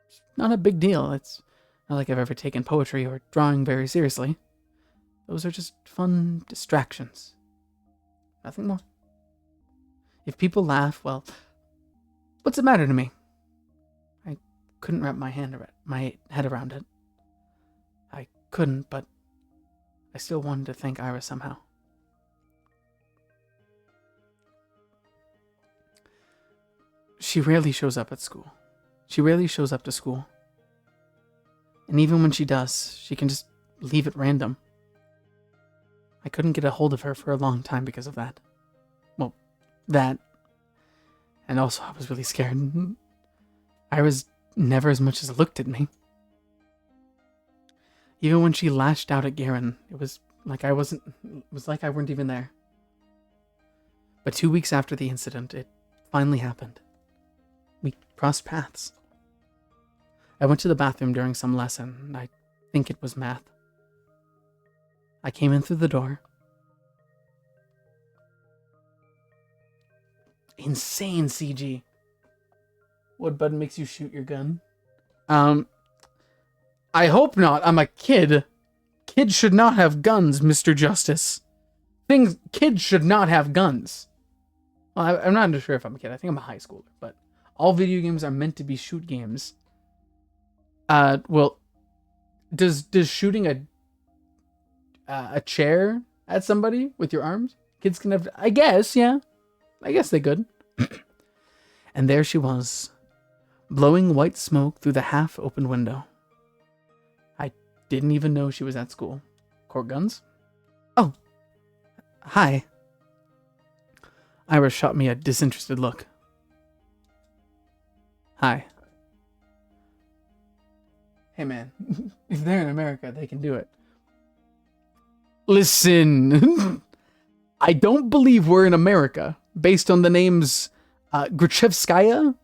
It's not a big deal. It's not like I've ever taken poetry or drawing very seriously. Those are just fun distractions. Nothing more. If people laugh, well, what's the matter to me? I couldn't wrap my head around it. I couldn't, but I still wanted to thank Ira somehow. She rarely shows up at school. She rarely shows up to school. And even when she does, she can just leave at random. I couldn't get a hold of her for a long time because of that. Well, that. And also I was really scared. Ira's never as much as looked at me. Even when she lashed out at Garen, it was like I weren't even there. But 2 weeks after the incident, it finally happened. We crossed paths. I went to the bathroom during some lesson. I think it was math. I came in through the door. Insane CG. What button makes you shoot your gun? I hope not. I'm a kid. Kids should not have guns, Mr. Justice. Kids should not have guns. Well, I'm not sure if I'm a kid. I think I'm a high schooler, but all video games are meant to be shoot games. Well, does shooting a chair at somebody with your arms? Kids can have, I guess, yeah. I guess they could. And there she was, blowing white smoke through the half-open window. I didn't even know she was at school. Court guns? Oh, hi. Iris shot me a disinterested look. Hi. Hey man, if they're in America, they can do it. Listen, I don't believe we're in America based on the names Gruchevskaya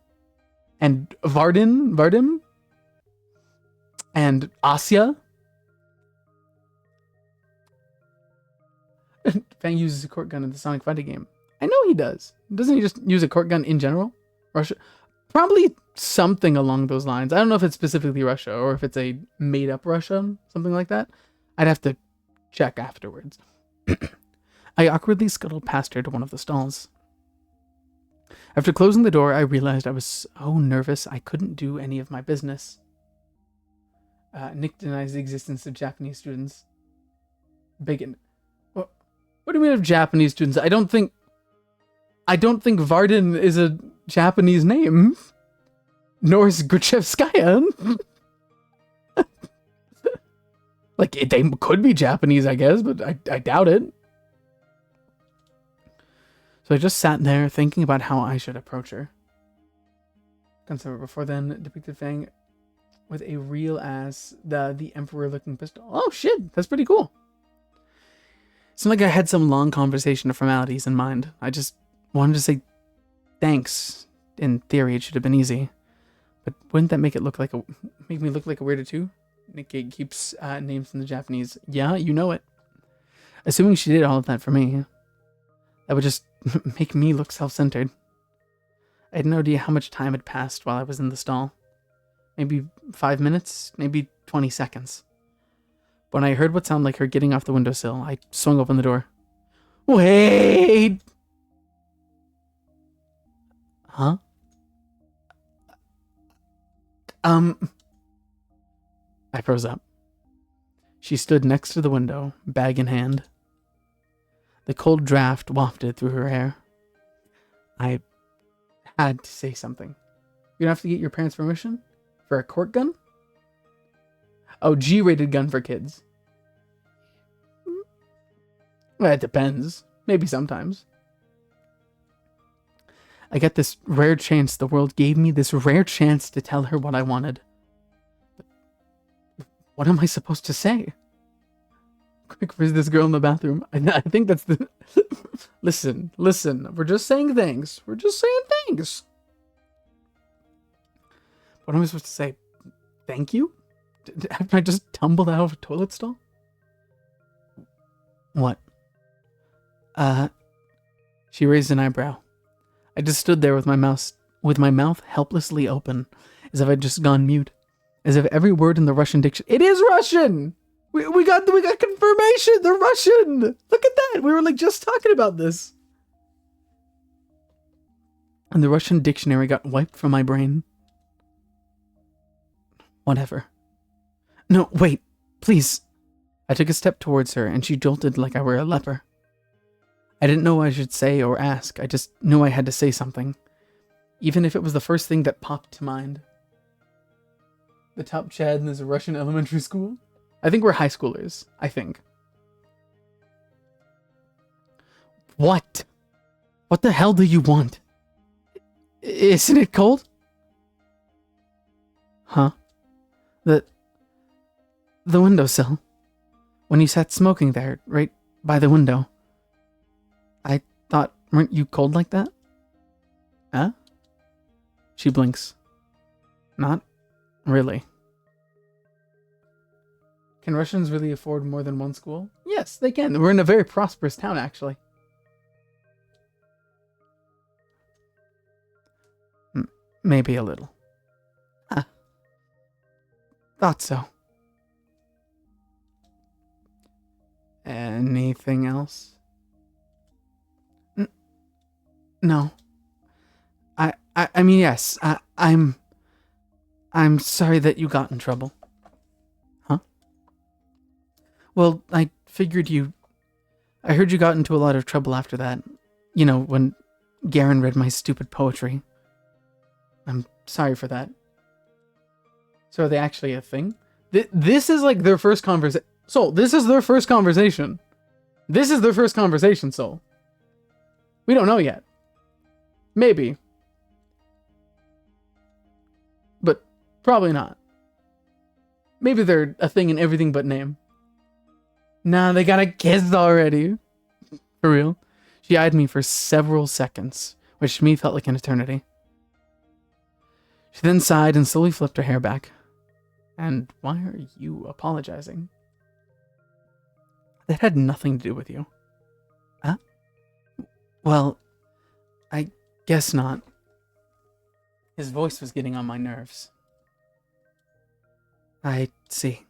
and Vardim, and Asya. Fang uses a court gun in the Sonic fighting game. I know he does. Doesn't he just use a court gun in general? Russia? Probably something along those lines. I don't know if it's specifically Russia or if it's a made-up Russia, something like that. I'd have to check afterwards. I awkwardly scuttled past her to one of the stalls. After closing the door, I realized I was so nervous I couldn't do any of my business. Nick denies the existence of Japanese students. Bacon. What do you mean of Japanese students? I don't think Varden is a Japanese name. Nor is Gruchevskaya. Like, they could be Japanese, I guess, but I doubt it. So I just sat there thinking about how I should approach her. Consider before then depicted Fang with a real ass, the Emperor-looking pistol. Oh shit, that's pretty cool. It's not like I had some long conversation of formalities in mind. I just wanted to say thanks. In theory, it should have been easy. But wouldn't that make me look like a weirdo too? Nick keeps names in the Japanese. Yeah, you know it. Assuming she did all of that for me, that would just make me look self-centered. I had no idea how much time had passed while I was in the stall. Maybe 5 minutes, maybe 20 seconds. When I heard what sounded like her getting off the windowsill, I swung open the door. Wait! Huh? I froze up. She stood next to the window, bag in hand. The cold draft wafted through her hair. I had to say something. You don't have to get your parents' permission? For a court gun? Oh, G-rated gun for kids. Well, it depends. Maybe sometimes. I got this rare chance. The world gave me this rare chance to tell her what I wanted. But what am I supposed to say? Quick, where's this girl in the bathroom? I think that's the... Listen. We're just saying things. What am I supposed to say? Thank you? After I just tumbled out of a toilet stall? What? She raised an eyebrow. I just stood there with my mouth helplessly open, as if I'd just gone mute. As if every word in the Russian dictionary... It is Russian! We got confirmation! They're Russian! Look at that! We were like just talking about this. And the Russian dictionary got wiped from my brain. Whatever. No, wait. Please. I took a step towards her, and she jolted like I were a leper. I didn't know what I should say or ask. I just knew I had to say something. Even if it was the first thing that popped to mind. The top Chad is a Russian elementary school? I think we're high schoolers. I think. What? What the hell do you want? Isn't it cold? Huh? The windowsill. When you sat smoking there, right by the window. I thought, weren't you cold like that? Huh? She blinks. Not really. Can Russians really afford more than one school? Yes, they can. We're in a very prosperous town, actually. Maybe a little. Huh. Thought so. Anything else? No. I mean, yes. I'm sorry that you got in trouble. Huh? Well, I figured I heard you got into a lot of trouble after that. You know, when Garen read my stupid poetry. I'm sorry for that. So are they actually a thing? This is like their first conversation. So, this is their first conversation. This is their first conversation, Soul. We don't know yet. Maybe. But probably not. Maybe they're a thing in everything but name. Nah, they got a kiss already. For real. She eyed me for several seconds, which to me felt like an eternity. She then sighed and slowly flipped her hair back. And why are you apologizing? That had nothing to do with you. Huh? Well, I guess not. His voice was getting on my nerves. I see.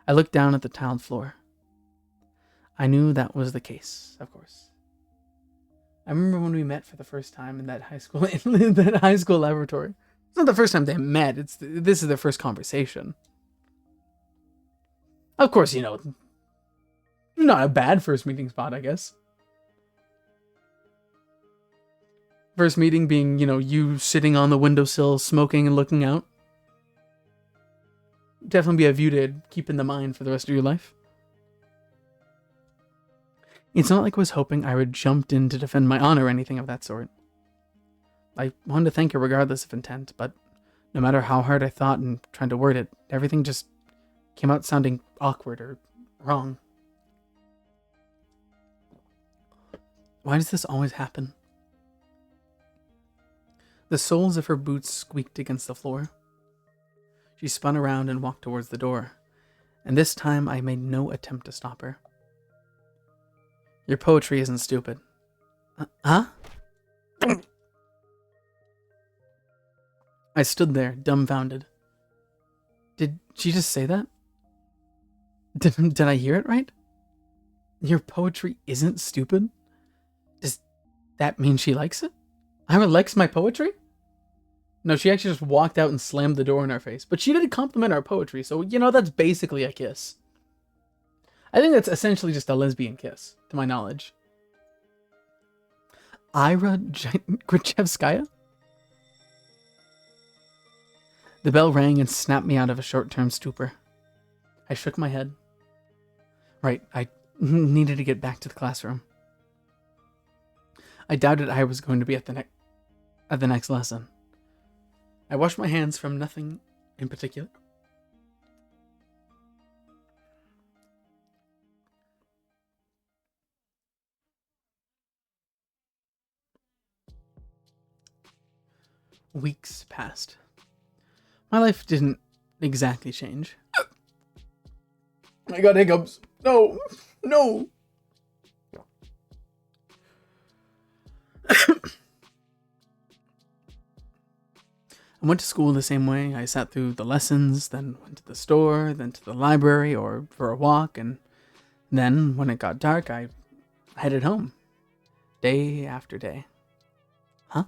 I looked down at the tiled floor. I knew that was the case, of course. I remember when we met for the first time in that high school in that high school laboratory. It's not the first time they met. This is their first conversation. Of course, you know, not a bad first meeting spot, I guess. First meeting being, you know, you sitting on the windowsill, smoking and looking out. Definitely be a view to keep in the mind for the rest of your life. It's not like I was hoping Ira jumped in to defend my honor or anything of that sort. I wanted to thank her regardless of intent, but no matter how hard I thought and tried to word it, everything just came out sounding awkward or wrong. Why does this always happen? The soles of her boots squeaked against the floor. She spun around and walked towards the door, and this time I made no attempt to stop her. Your poetry isn't stupid. Huh? I stood there, dumbfounded. Did she just say that? Did I hear it right? Your poetry isn't stupid? Does that mean she likes it? Ira likes my poetry? No, she actually just walked out and slammed the door in our face. But she did compliment our poetry, so, you know, that's basically a kiss. I think that's essentially just a lesbian kiss, to my knowledge. Ira Grichevskaya? The bell rang and snapped me out of a short-term stupor. I shook my head. Right, I needed to get back to the classroom. I doubted I was going to be at the next lesson. I washed my hands from nothing in particular. Weeks passed. My life didn't exactly change. I got hiccups. No. No. I went to school the same way. I sat through the lessons, then went to the store, then to the library or for a walk, and then, when it got dark, I headed home. Day after day. Huh?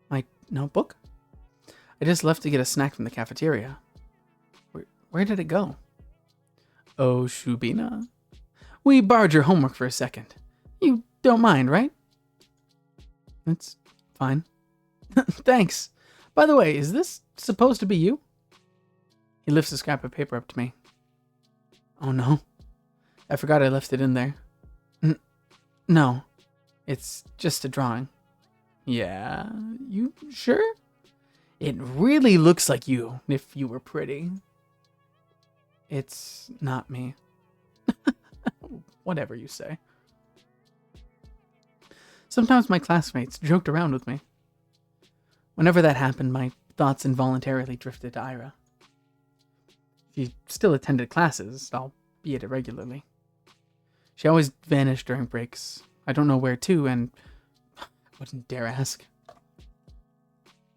My notebook? I just left to get a snack from the cafeteria. Where did it go? Oh, Shubina. We borrowed your homework for a second. You don't mind, right? It's fine. Thanks. By the way, is this supposed to be you? He lifts a scrap of paper up to me. Oh no. I forgot I left it in there. No. It's just a drawing. Yeah, you sure? It really looks like you, if you were pretty. It's not me. Whatever you say. Sometimes my classmates joked around with me. Whenever that happened, my thoughts involuntarily drifted to Ira. She still attended classes, albeit irregularly. She always vanished during breaks. I don't know where to, and I wouldn't dare ask.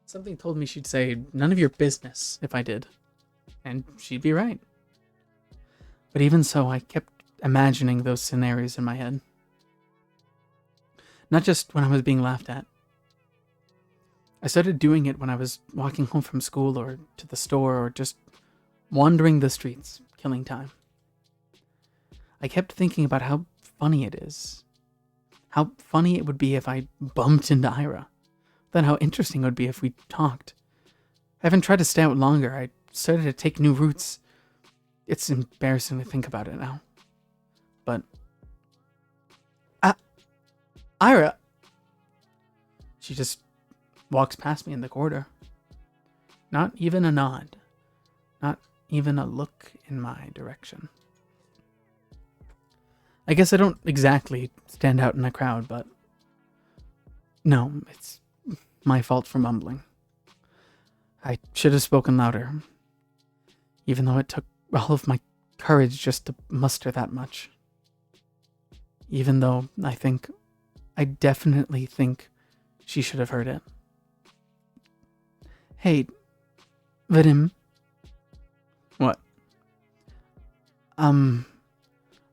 Something told me she'd say, none of your business, if I did. And she'd be right. But even so, I kept imagining those scenarios in my head. Not just when I was being laughed at. I started doing it when I was walking home from school or to the store or just wandering the streets, killing time. I kept thinking about how funny it is. How funny it would be if I bumped into Ira. Then how interesting it would be if we talked. I haven't tried to stay out longer. I started to take new routes. It's embarrassing to think about it now. But Ira! She just walks past me in the corridor. Not even a nod. Not even a look in my direction. I guess I don't exactly stand out in a crowd, but... No, it's my fault for mumbling. I should have spoken louder. Even though it took all of my courage just to muster that much. Even though I definitely think she should have heard it. Hey, Vadim. What?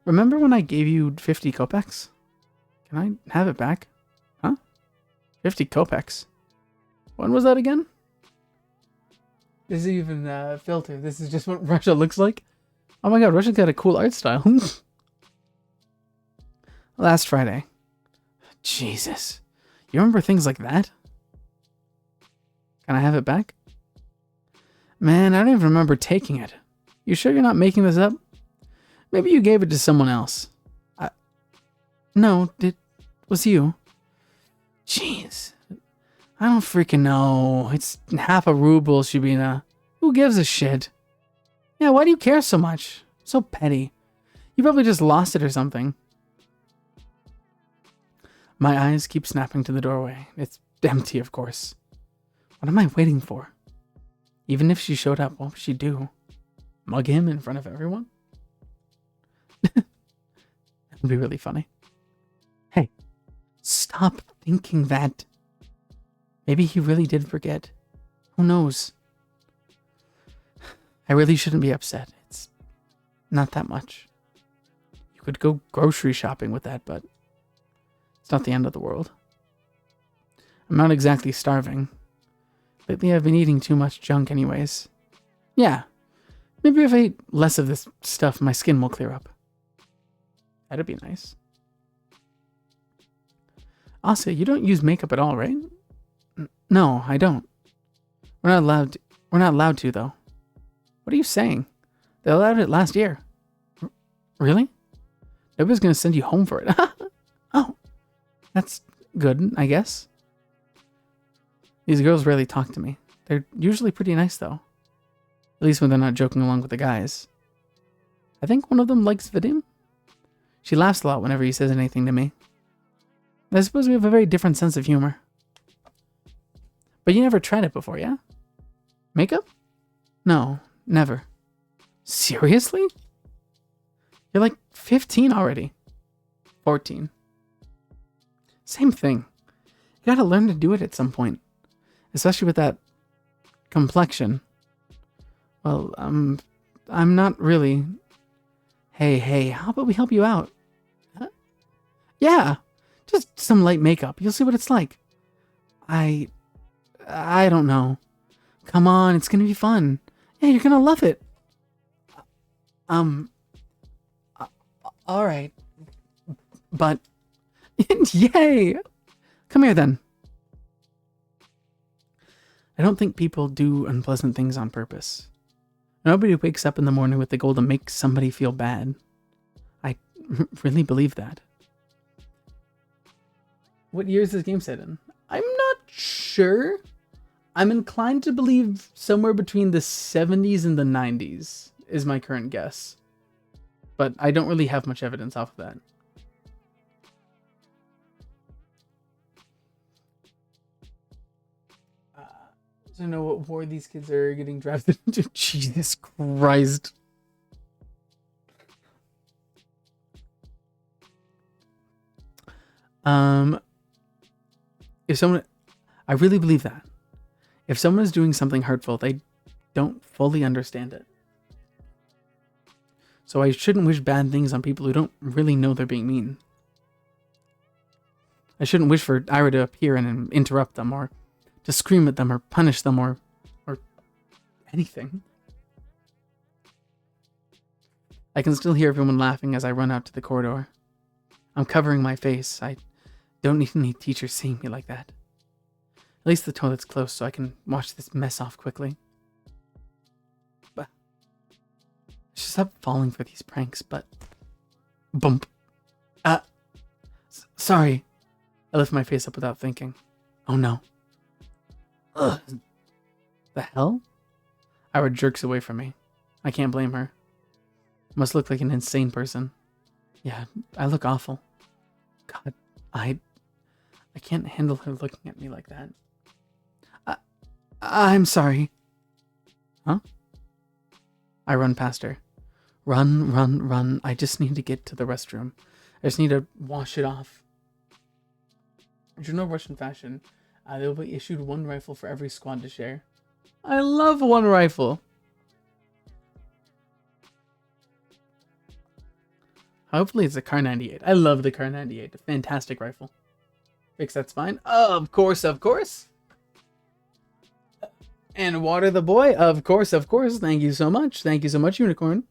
Remember when I gave you 50 kopecks? Can I have it back? Huh? 50 kopecks? When was that again? This is even a filter. This is just what Russia looks like. Oh my god, Russia's got a cool art style. Last Friday. Jesus. You remember things like that? Can I have it back? Man, I don't even remember taking it. You sure you're not making this up? Maybe you gave it to someone else. No, it was you. Jeez. I don't freaking know. It's half a ruble, Shibina. Who gives a shit? Yeah, why do you care so much? So petty. You probably just lost it or something. My eyes keep snapping to the doorway. It's empty, of course. What am I waiting for? Even if she showed up, what would she do? Mug him in front of everyone? That would be really funny. Hey, stop thinking that. Maybe he really did forget. Who knows? I really shouldn't be upset. It's not that much. You could go grocery shopping with that, but it's not the end of the world. I'm not exactly starving. Lately I've been eating too much junk anyways. Yeah, maybe if I eat less of this stuff, my skin will clear up. That'd be nice. Asa, you don't use makeup at all, right? No, I don't. We're not allowed to, though. What are you saying? They allowed it last year. Really? Nobody's gonna send you home for it. Oh, that's good, I guess. These girls rarely talk to me. They're usually pretty nice, though. At least when they're not joking along with the guys. I think one of them likes Vadim. She laughs a lot whenever he says anything to me. I suppose we have a very different sense of humor. But you never tried it before, yeah? Makeup? No, never. Seriously? You're like 15 already. 14. Same thing. You gotta learn to do it at some point. Especially with that complexion. Well, I'm not really. Hey, how about we help you out? Huh? Yeah, just some light makeup. You'll see what it's like. I don't know. Come on, it's gonna be fun. Yeah, you're gonna love it. All right. But, yay! Come here then. I don't think people do unpleasant things on purpose. Nobody wakes up in the morning with the goal to make somebody feel bad. I really believe that. What year is this game set in? I'm not sure. I'm inclined to believe somewhere between the 70s and the 90s is my current guess. But I don't really have much evidence off of that. To know what war these kids are getting drafted into. Jesus Christ. If someone, I really believe that. If someone is doing something hurtful, they don't fully understand it. So I shouldn't wish bad things on people who don't really know they're being mean. I shouldn't wish for Ira to appear and interrupt them, or to scream at them, or punish them, or anything. I can still hear everyone laughing as I run out to the corridor. I'm covering my face. I don't need any teachers seeing me like that. At least the toilet's close so I can wash this mess off quickly. But I should stop falling for these pranks, but... Bump. Sorry. I lift my face up without thinking. Oh no. Ugh. The hell? Ira jerks away from me. I can't blame her. Must look like an insane person. Yeah, I look awful. God, I can't handle her looking at me like that. I'm sorry. Huh? I run past her. Run, run, run. I just need to get to the restroom. I just need to wash it off. Juno Russian fashion. They will be issued one rifle for every squad to share. I love one rifle. Hopefully it's a Kar 98. I love the Kar 98. A fantastic rifle. Fix that spine. Of course, of course. And water the boy. Of course, of course. Thank you so much. Thank you so much, Unicorn.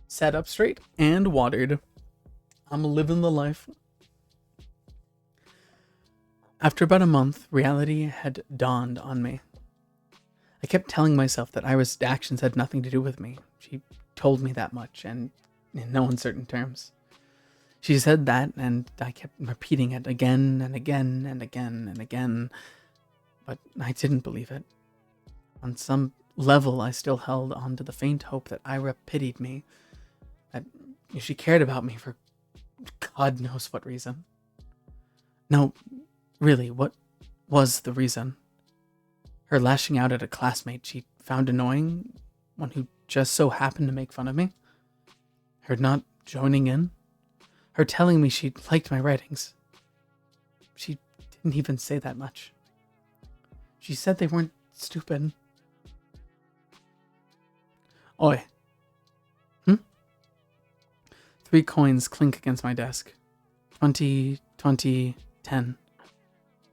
Sat up straight and watered. I'm living the life. After about a month, reality had dawned on me. I kept telling myself that Iris' actions had nothing to do with me. She told me that much, and in no uncertain terms. She said that, and I kept repeating it again and again and again and again, but I didn't believe it. On some level, I still held on to the faint hope that Ira pitied me, that she cared about me for God knows what reason. No, really, what was the reason? Her lashing out at a classmate she found annoying, one who just so happened to make fun of me? Her not joining in? Her telling me she liked my writings? She didn't even say that much. She said they weren't stupid. Oi. 3 coins clink against my desk. 20, 20, 10.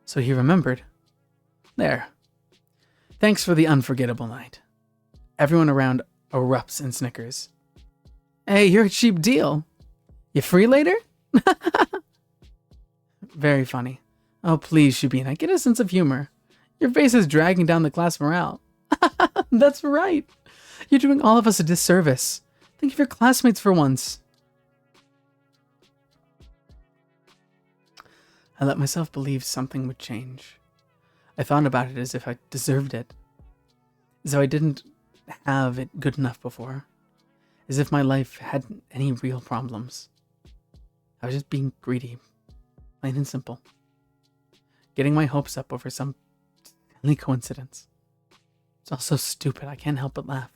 So he remembered. There. Thanks for the unforgettable night. Everyone around erupts in snickers. Hey, you're a cheap deal. You free later? Very funny. Oh, please, Shubina, get a sense of humor. Your face is dragging down the class morale. That's right. You're doing all of us a disservice. Think of your classmates for once. I let myself believe something would change. I thought about it as if I deserved it. As though I didn't have it good enough before. As if my life hadn't any real problems. I was just being greedy. Plain and simple. Getting my hopes up over some silly coincidence. It's all so stupid, I can't help but laugh.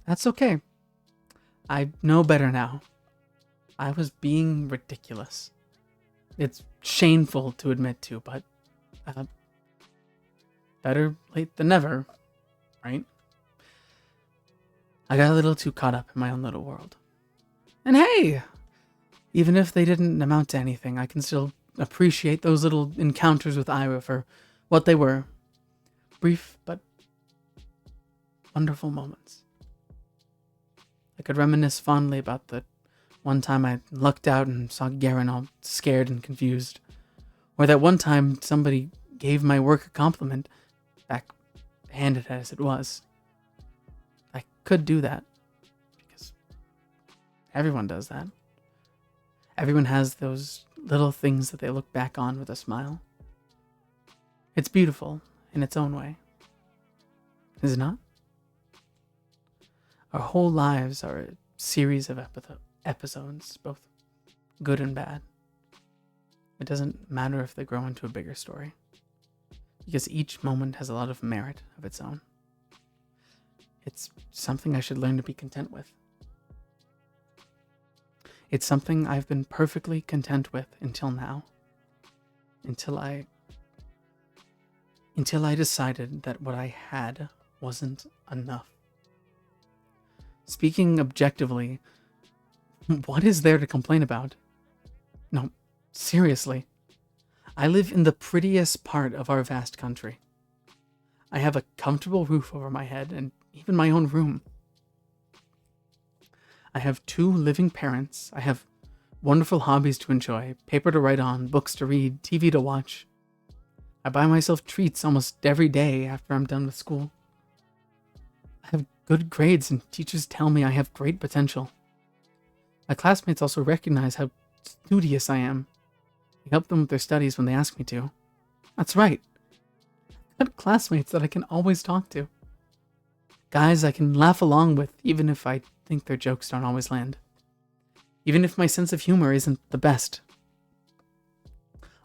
That's okay. I know better now. I was being ridiculous. It's shameful to admit to, but better late than never, right? I got a little too caught up in my own little world. And hey, even if they didn't amount to anything, I can still appreciate those little encounters with Ira for what they were. Brief but wonderful moments. I could reminisce fondly about the one time I lucked out and saw Garen all scared and confused. Or that one time somebody gave my work a compliment, backhanded as it was. I could do that. Because everyone does that. Everyone has those little things that they look back on with a smile. It's beautiful in its own way. Is it not? Our whole lives are a series of episodes, both good and bad. It doesn't matter if they grow into a bigger story, because each moment has a lot of merit of its own. It's something I should learn to be content with. It's something I've been perfectly content with until now. Until I decided that what I had wasn't enough. Speaking objectively, what is there to complain about? No, seriously. I live in the prettiest part of our vast country. I have a comfortable roof over my head and even my own room. I have 2 living parents. I have wonderful hobbies to enjoy, paper to write on, books to read, TV to watch. I buy myself treats almost every day after I'm done with school. I have good grades and teachers tell me I have great potential. My classmates also recognize how studious I am. I help them with their studies when they ask me to. That's right. I've got classmates that I can always talk to. Guys I can laugh along with, even if I think their jokes don't always land. Even if my sense of humor isn't the best.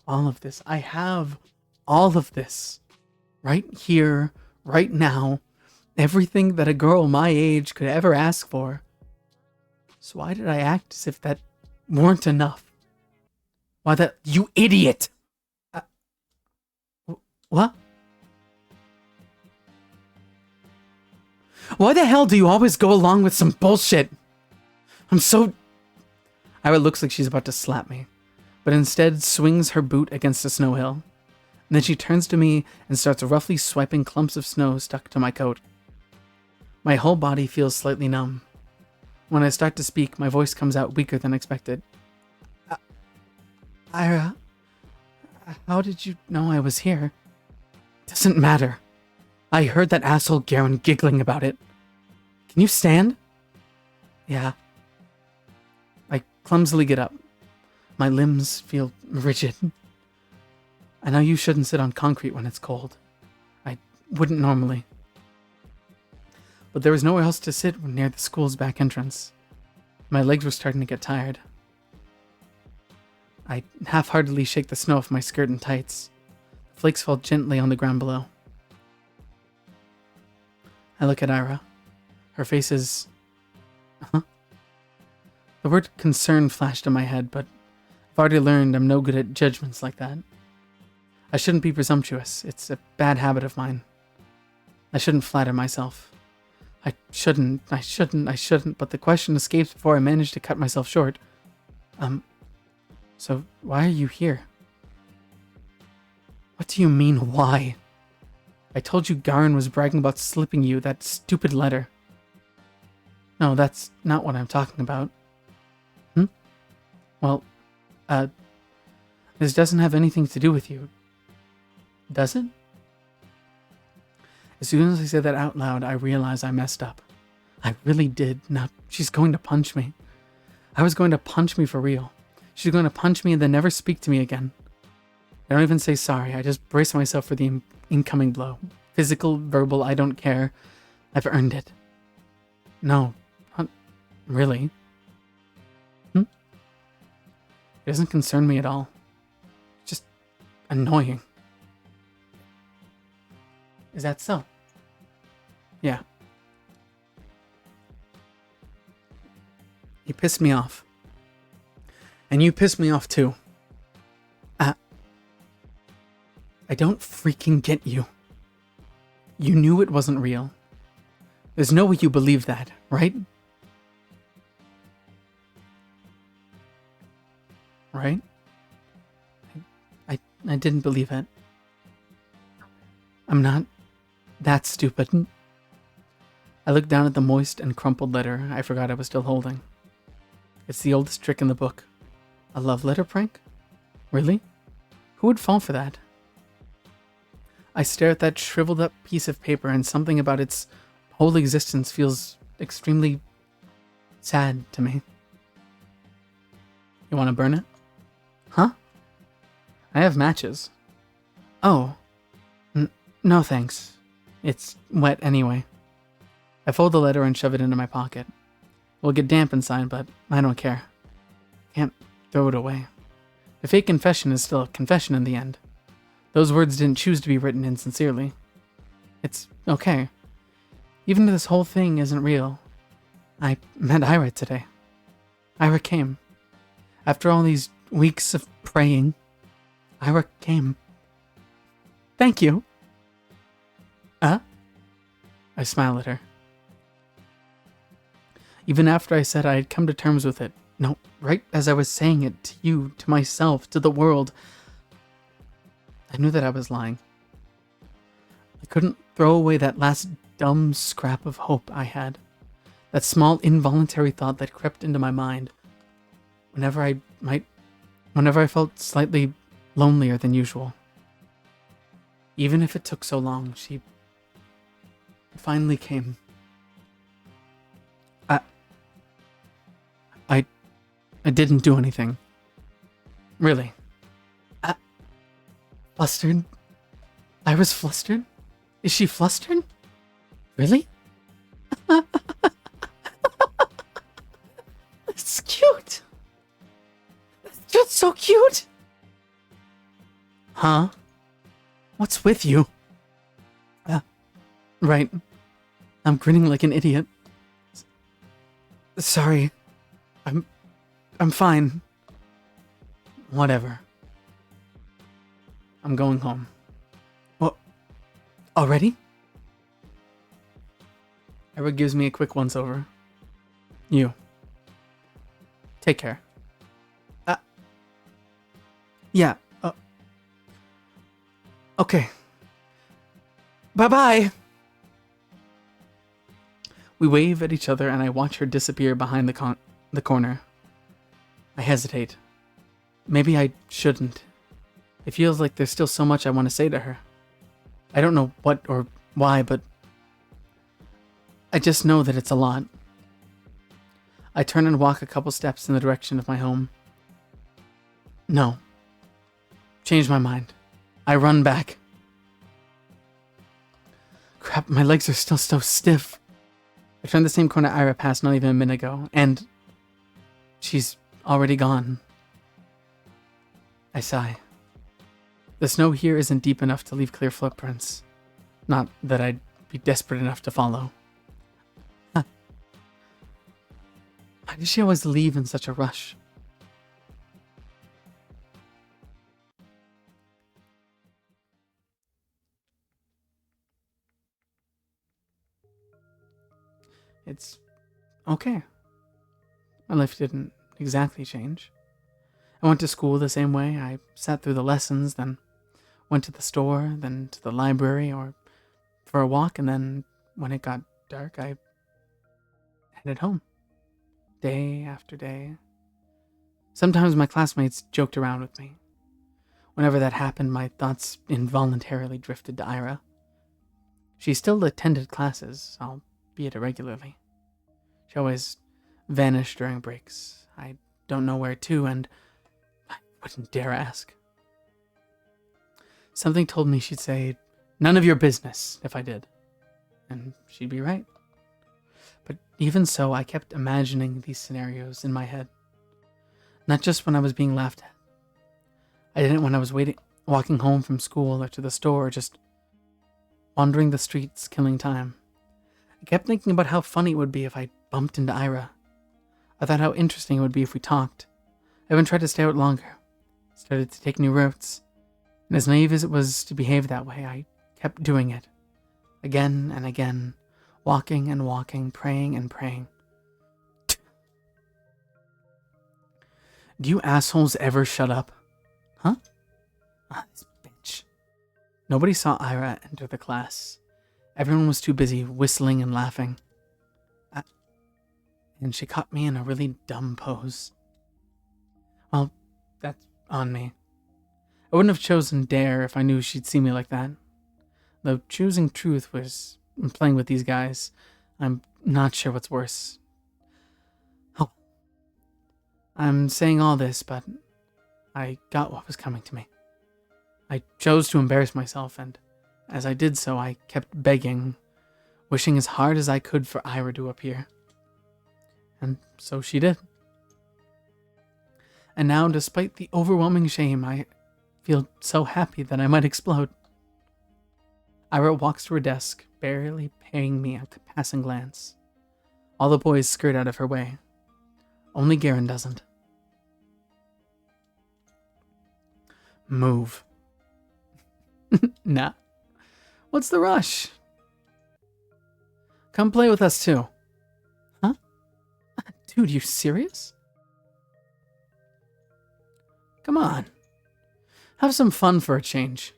All of this. I have all of this. Right here, right now. Everything that a girl my age could ever ask for. So why did I act as if that weren't enough? Why that... You idiot! What? Why the hell do you always go along with some bullshit? I'm so... Ira looks like she's about to slap me, but instead swings her boot against a snow hill. And then she turns to me and starts roughly swiping clumps of snow stuck to my coat. My whole body feels slightly numb. When I start to speak, my voice comes out weaker than expected. Ira, how did you know I was here? Doesn't matter. I heard that asshole Garen giggling about it. Can you stand? Yeah. I clumsily get up. My limbs feel rigid. I know you shouldn't sit on concrete when it's cold. I wouldn't normally. But there was nowhere else to sit near the school's back entrance. My legs were starting to get tired. I half-heartedly shake the snow off my skirt and tights. The flakes fall gently on the ground below. I look at Ira. Her face is... Huh? The word concern flashed in my head, but I've already learned I'm no good at judgments like that. I shouldn't be presumptuous. It's a bad habit of mine. I shouldn't flatter myself. I shouldn't, but the question escapes before I manage to cut myself short. So why are you here? What do you mean, why? I told you Garen was bragging about slipping you that stupid letter. No, that's not what I'm talking about. Well, this doesn't have anything to do with you. Does it? As soon as I said that out loud, I realized I messed up. I really did. Now, she's going to punch me. I was going to punch me for real. She's going to punch me and then never speak to me again. I don't even say sorry. I just brace myself for the incoming blow. Physical, verbal, I don't care. I've earned it. No, not really. It doesn't concern me at all. It's just annoying. Is that so? Yeah. You pissed me off. And you pissed me off too. I don't freaking get you. You knew it wasn't real. There's no way you believe that, right? Right? I didn't believe it. I'm not that stupid. I looked down at the moist and crumpled letter I forgot I was still holding. It's the oldest trick in the book. A love letter prank? Really? Who would fall for that? I stare at that shriveled up piece of paper and something about its whole existence feels extremely sad to me. You want to burn it? Huh? I have matches. Oh. No thanks. It's wet anyway. I fold the letter and shove it into my pocket. It'll get damp inside, but I don't care. Can't throw it away. The fake confession is still a confession in the end. Those words didn't choose to be written insincerely. It's okay. Even if this whole thing isn't real, I met Ira today. Ira came. After all these weeks of praying, Ira came. Thank you. I smile at her. Even after I said I had come to terms with it, no, right as I was saying it to you, to myself, to the world, I knew that I was lying. I couldn't throw away that last dumb scrap of hope I had. That small involuntary thought that crept into my mind whenever I felt slightly lonelier than usual. Even if it took so long, she finally came. I didn't do anything. Really. Flustered? Ira's flustered? Is she flustered? Really? It's cute. It's just so cute. Huh? What's with you? Right. I'm grinning like an idiot. Sorry. I'm fine. Whatever. I'm going home. What? Already? Ira gives me a quick once-over. You. Take care. Yeah. Okay. Bye-bye! We wave at each other and I watch her disappear behind the corner. I hesitate. Maybe I shouldn't. It feels like there's still so much I want to say to her. I don't know what or why, but I just know that it's a lot. I turn and walk a couple steps in the direction of my home. No. Change my mind. I run back. Crap, my legs are still so stiff. I turned the same corner Ira passed not even a minute ago, and she's already gone. I sigh. The snow here isn't deep enough to leave clear footprints. Not that I'd be desperate enough to follow. Why does she always leave in such a rush? It's okay. My life didn't exactly change. I went to school the same way. I sat through the lessons, then went to the store, then to the library, or for a walk, and then when it got dark, I headed home. Day after day. Sometimes my classmates joked around with me. Whenever that happened, my thoughts involuntarily drifted to Ira. She still attended classes, albeit irregularly. She always vanished during breaks. I don't know where to, and I wouldn't dare ask. Something told me she'd say, "None of your business," if I did. And she'd be right. But even so, I kept imagining these scenarios in my head. Not just when I was being laughed at. I did it when I was walking home from school or to the store, or just wandering the streets, killing time. I kept thinking about how funny it would be if I bumped into Ira. I thought how interesting it would be if we talked. I even tried to stay out longer. Started to take new routes. And as naive as it was to behave that way, I kept doing it. Again and again. Walking and walking, praying and praying. Do you assholes ever shut up? Huh? This bitch. Nobody saw Ira enter the class. Everyone was too busy whistling and laughing. And she caught me in a really dumb pose. Well, that's on me. I wouldn't have chosen Dare if I knew she'd see me like that. Though choosing truth was playing with these guys, I'm not sure what's worse. Oh. I'm saying all this, but I got what was coming to me. I chose to embarrass myself, and as I did so, I kept begging, wishing as hard as I could for Ira to appear. And so she did. And now, despite the overwhelming shame, I feel so happy that I might explode. Ira walks to her desk, barely paying me a passing glance. All the boys skirt out of her way. Only Garen doesn't. Move. Nah. What's the rush? Come play with us too. Huh? Dude, you serious? Come on. Have some fun for a change.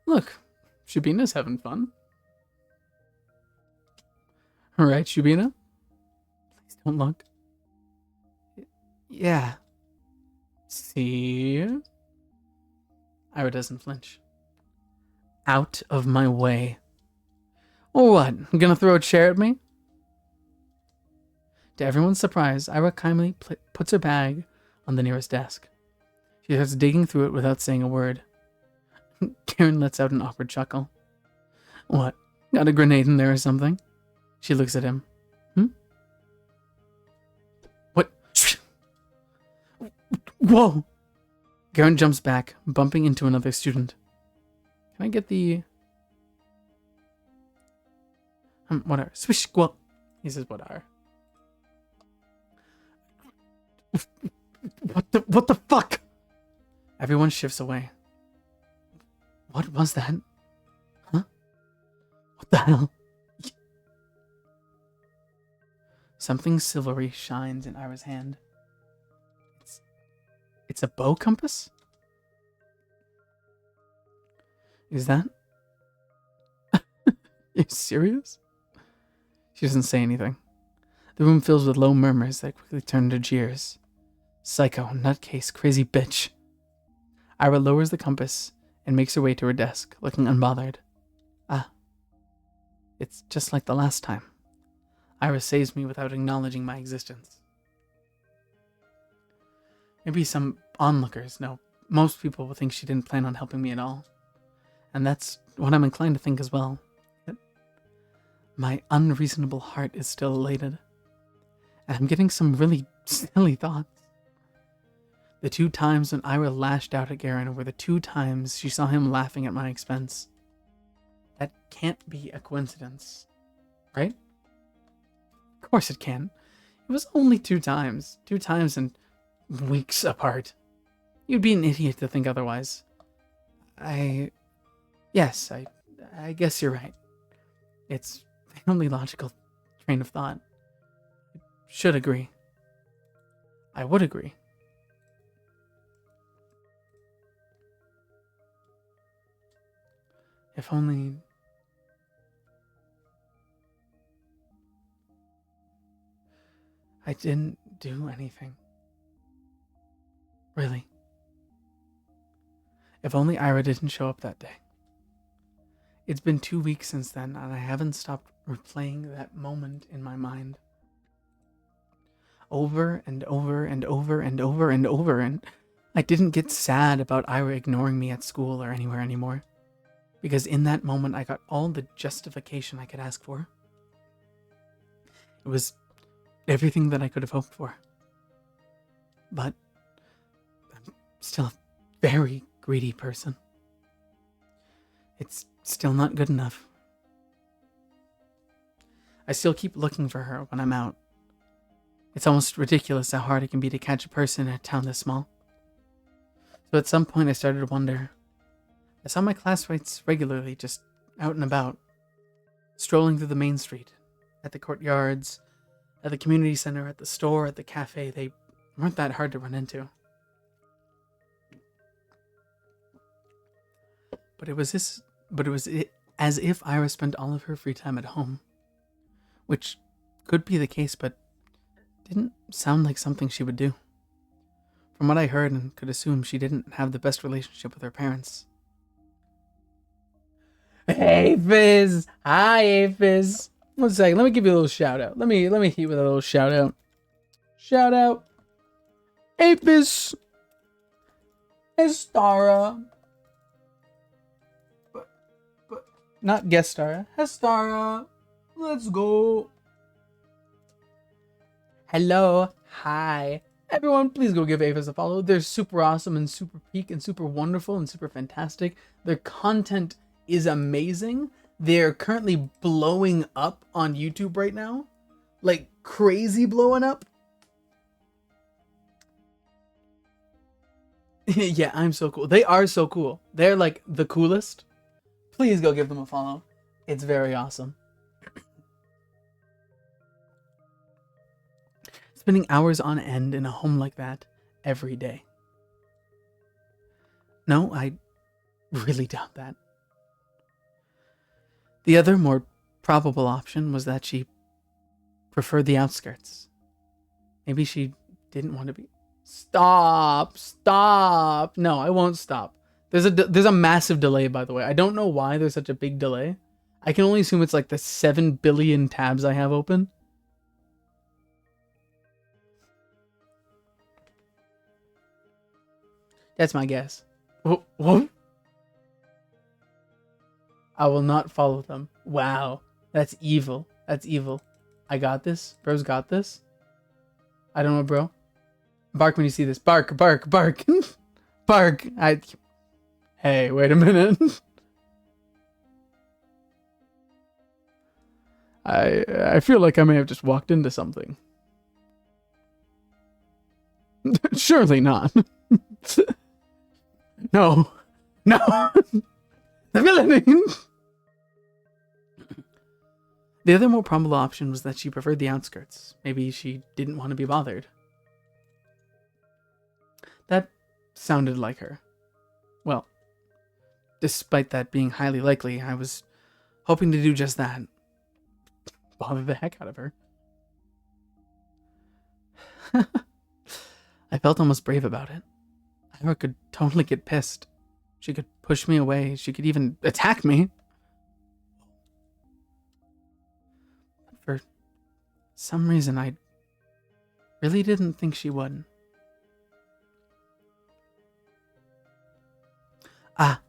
Look, Shubina's having fun. Right, Shubina? Please don't look. Yeah. See? Ira doesn't flinch. Out of my way. Or what? Gonna throw a chair at me? To everyone's surprise, Ira kindly puts her bag on the nearest desk. She starts digging through it without saying a word. Karen lets out an awkward chuckle. What? Got a grenade in there or something? She looks at him. What? Whoa! Garen jumps back, bumping into another student. Can I get the... whatever. Swish squawk. He says whatever. What the fuck? Everyone shifts away. What was that? Huh? What the hell? Something silvery shines in Ira's hand. It's a bow compass? Is that? You serious? She doesn't say anything. The room fills with low murmurs that quickly turn to jeers. Psycho, nutcase, crazy bitch. Ira lowers the compass and makes her way to her desk, looking unbothered. Ah. It's just like the last time. Ira saves me without acknowledging my existence. Maybe some onlookers know. Most people will think she didn't plan on helping me at all. And that's what I'm inclined to think as well. Yet my unreasonable heart is still elated. And I'm getting some really silly thoughts. The 2 times when Ira lashed out at Garen were the 2 times she saw him laughing at my expense. That can't be a coincidence, right? Of course it can. It was only 2 times. 2 times and weeks apart. You'd be an idiot to think otherwise. Yes, I guess you're right. It's the only logical train of thought. I should agree. I would agree. If only... I didn't do anything. Really. If only Ira didn't show up that day. It's been 2 weeks since then, and I haven't stopped replaying that moment in my mind. Over and over and over and over and over, and I didn't get sad about Ira ignoring me at school or anywhere anymore. Because in that moment, I got all the justification I could ask for. It was everything that I could have hoped for. But I'm still a very greedy person. It's still not good enough. I still keep looking for her when I'm out. It's almost ridiculous how hard it can be to catch a person in a town this small. So at some point I started to wonder. I saw my classmates regularly just out and about, strolling through the main street, at the courtyards, at the community center, at the store, at the cafe. They weren't that hard to run into. But it was as if Ira spent all of her free time at home, which could be the case, but didn't sound like something she would do. From what I heard and could assume, she didn't have the best relationship with her parents. Hey Fizz! Hi, hey Fizz! 1 second, let me give you a little shout out. Let me hit you with a little shout out. Shout out! Hey Fizz! Hestara! But not guest star. Hestara! Let's go! Hello! Hi! Everyone, please go give Aphis a follow. They're super awesome and super peak and super wonderful and super fantastic. Their content is amazing. They're currently blowing up on YouTube right now. Like crazy blowing up. Yeah, I'm so cool. They are so cool. They're like the coolest. Please go give them a follow. It's very awesome. Spending hours on end in a home like that every day. No, I really doubt that. The other, more probable option was that she preferred the outskirts. Maybe she didn't want to be... Stop! Stop! No, I won't stop. There's a massive delay, by the way. I don't know why there's such a big delay. I can only assume it's like the 7 billion tabs I have open. That's my guess. What? I will not follow them. Wow. That's evil. That's evil. I got this. Bro's got this. I don't know, bro. Bark when you see this. Bark, bark, bark. Bark. Hey, wait a minute. I feel like I may have just walked into something. Surely not. No. No. The villainy. The other more probable option was that she preferred the outskirts. Maybe she didn't want to be bothered. That sounded like her. Well, despite that being highly likely, I was hoping to do just that. Bother the heck out of her. I felt almost brave about it. Ira could totally get pissed. She could push me away. She could even attack me. For some reason, I really didn't think she would. Ah.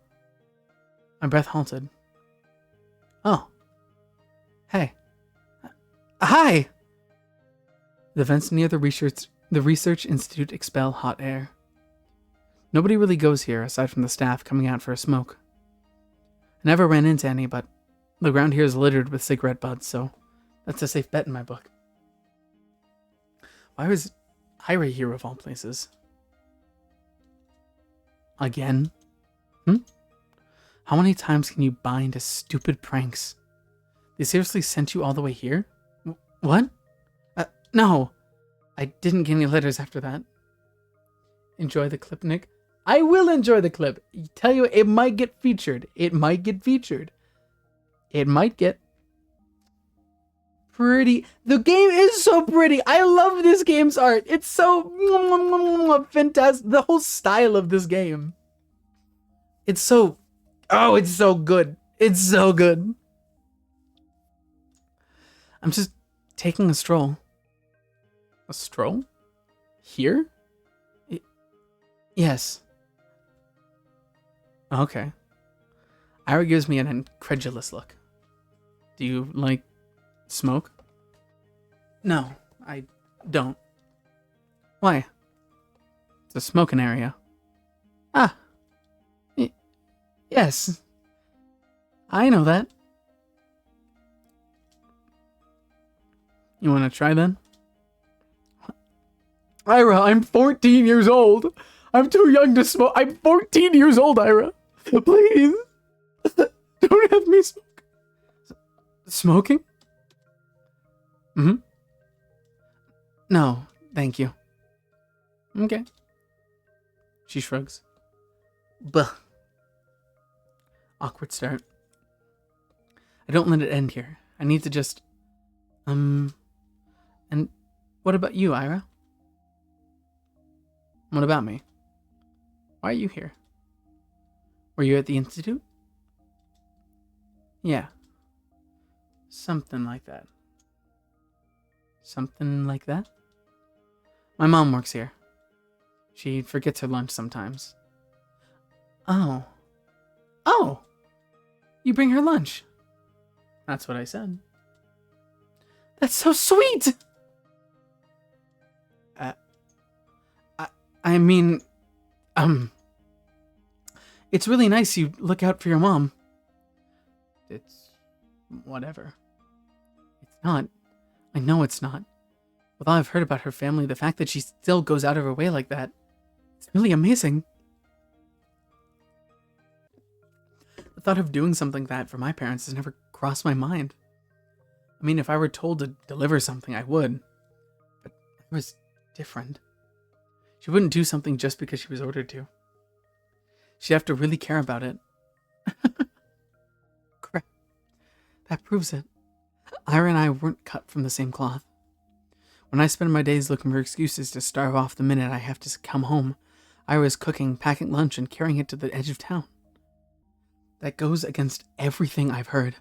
My breath halted. Oh. Hey. Hi! The vents near the research institute expel hot air. Nobody really goes here aside from the staff coming out for a smoke. I never ran into any, but the ground here is littered with cigarette butts, so that's a safe bet in my book. Why was Ira here of all places? Again? How many times can you buy into stupid pranks? They seriously sent you all the way here? What? No. I didn't get any letters after that. Enjoy the clip, Nick. I will enjoy the clip. Tell you, it might get featured. It might get featured. It might get pretty. The game is so pretty. I love this game's art. It's so fantastic. The whole style of this game. It's so... Oh, it's so good. It's so good. I'm just taking a stroll. A stroll? Here? Yes. Okay. Ira gives me an incredulous look. Do you, like, smoke? No, I don't. Why? It's a smoking area. Ah. Yes. I know that. You want to try then? Ira, I'm 14 years old. I'm too young to smoke. I'm 14 years old, Ira. Please. Don't have me smoke. Smoking? No, thank you. Okay. She shrugs. Buh. Awkward start. I don't let it end here. I need to just... And what about you, Ira? What about me? Why are you here? Were you at the Institute? Yeah. Something like that. Something like that? My mom works here. She forgets her lunch sometimes. Oh. Oh! You bring her lunch. That's what I said. That's so sweet! I mean, it's really nice you look out for your mom. It's whatever. It's not. I know it's not. With all I've heard about her family, the fact that she still goes out of her way like that, it's really amazing. The thought of doing something like that for my parents has never crossed my mind. I mean, if I were told to deliver something, I would. But it was different. She wouldn't do something just because she was ordered to. She'd have to really care about it. Crap. That proves it. Ira and I weren't cut from the same cloth. When I spend my days looking for excuses to starve off the minute I have to come home, Ira's cooking, packing lunch, and carrying it to the edge of town. That goes against everything I've heard.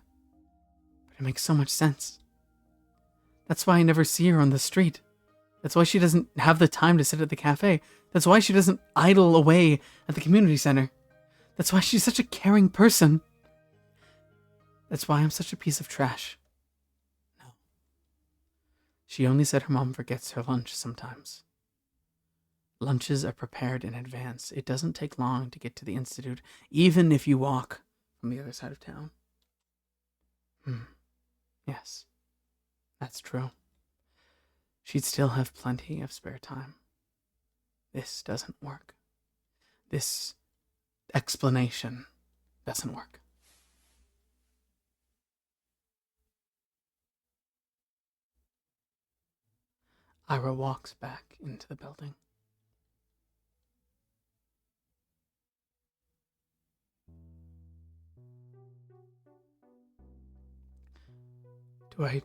But it makes so much sense. That's why I never see her on the street. That's why she doesn't have the time to sit at the cafe. That's why she doesn't idle away at the community center. That's why she's such a caring person. That's why I'm such a piece of trash. No. She only said her mom forgets her lunch sometimes. Lunches are prepared in advance. It doesn't take long to get to the institute, even if you walk from the other side of town. Yes, that's true. She'd still have plenty of spare time. This doesn't work. This explanation doesn't work. Ira walks back into the building. Do I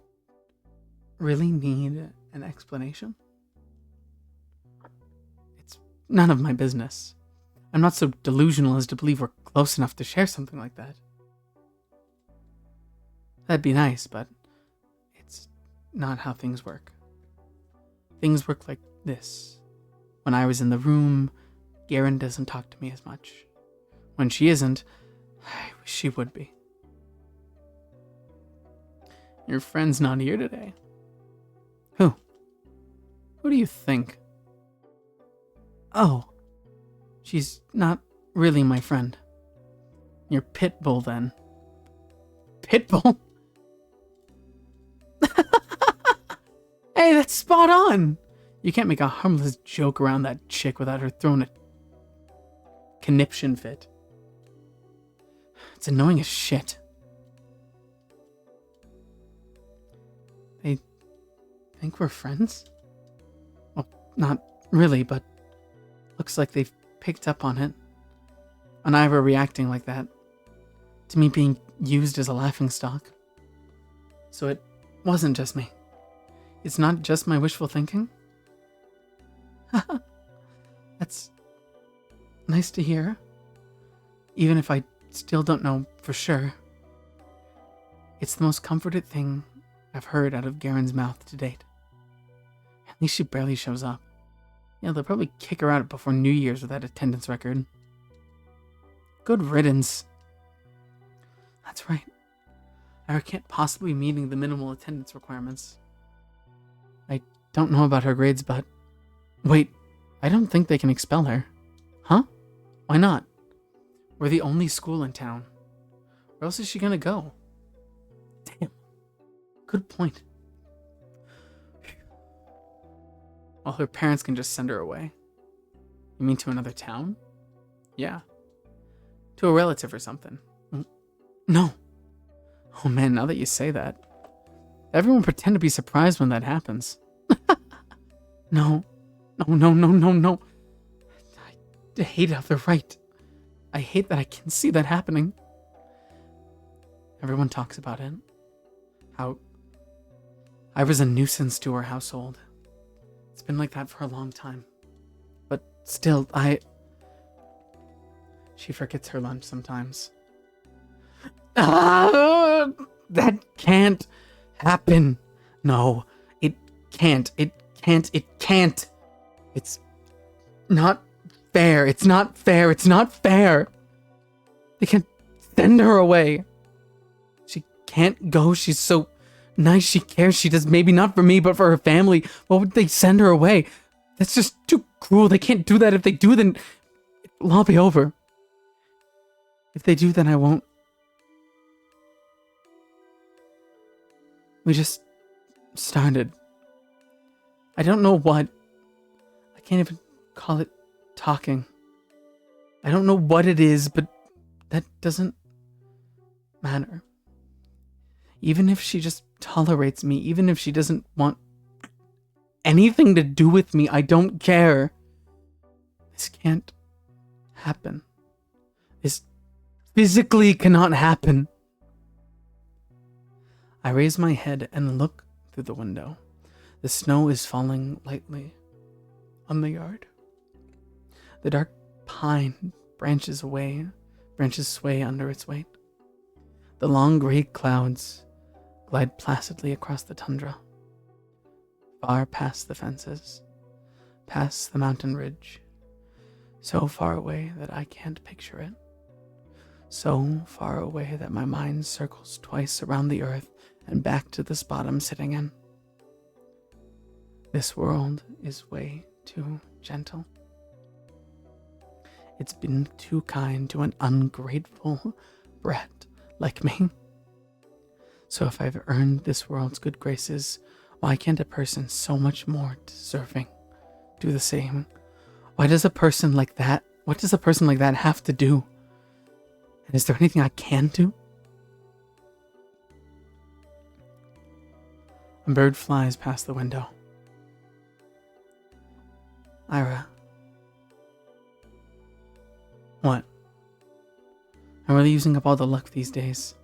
really need an explanation? It's none of my business. I'm not so delusional as to believe we're close enough to share something like that. That'd be nice, but it's not how things work. Things work like this. When I was in the room, Garen doesn't talk to me as much. When she isn't, I wish she would be. Your friend's not here today. Who? Who do you think? Oh, she's not really my friend. You're Pitbull, then. Pitbull? Hey, that's spot on! You can't make a harmless joke around that chick without her throwing a conniption fit. It's annoying as shit. They think we're friends? Well, not really, but looks like they've picked up on it. On Ira reacting like that. To me being used as a laughingstock. So it wasn't just me. It's not just my wishful thinking? That's nice to hear. Even if I still don't know for sure. It's the most comforted thing I've heard out of Garen's mouth to date. At least she barely shows up. Yeah, they'll probably kick her out before New Year's with that attendance record. Good riddance. That's right. Ira can't possibly be meeting the minimal attendance requirements. I don't know about her grades, but... Wait, I don't think they can expel her. Huh? Why not? We're the only school in town. Where else is she gonna go? Damn. Good point. Well, her parents can just send her away. You mean to another town? Yeah. To a relative or something. No. Oh man, now that you say that. Everyone pretend to be surprised when that happens. No. No. I hate how they're right. I hate that I can see that happening. Everyone talks about it. How I was a nuisance to our household. It's been like that for a long time. But still, she forgets her lunch sometimes. That can't happen. No, it can't. It can't. It's not fair. It's not fair. It's not fair. They can't send her away. She can't go. She's so nice. She cares. She does, maybe not for me, but for her family. Why would they send her away? That's just too cruel. They can't do that. If they do, then it'll all be over. If they do, then I won't. We just started. I don't know what. I can't even call it talking. I don't know what it is, but that doesn't matter. Even if she just tolerates me, even if she doesn't want anything to do with me, I don't care. This can't happen. This physically cannot happen. I raise my head and look through the window. The snow is falling lightly on the yard. The dark pine branches sway under its weight. The long gray clouds glide placidly across the tundra. far past the fences, past the mountain ridge, so far away that I can't picture it, so far away that my mind circles twice around the earth and back to the spot I'm sitting in. This world is way too gentle. It's been too kind to an ungrateful brat like me. So if I've earned this world's good graces, why can't a person so much more deserving do the same? What does a person like that have to do? And is there anything I can do? A bird flies past the window. Ira. What? I'm really using up all the luck these days.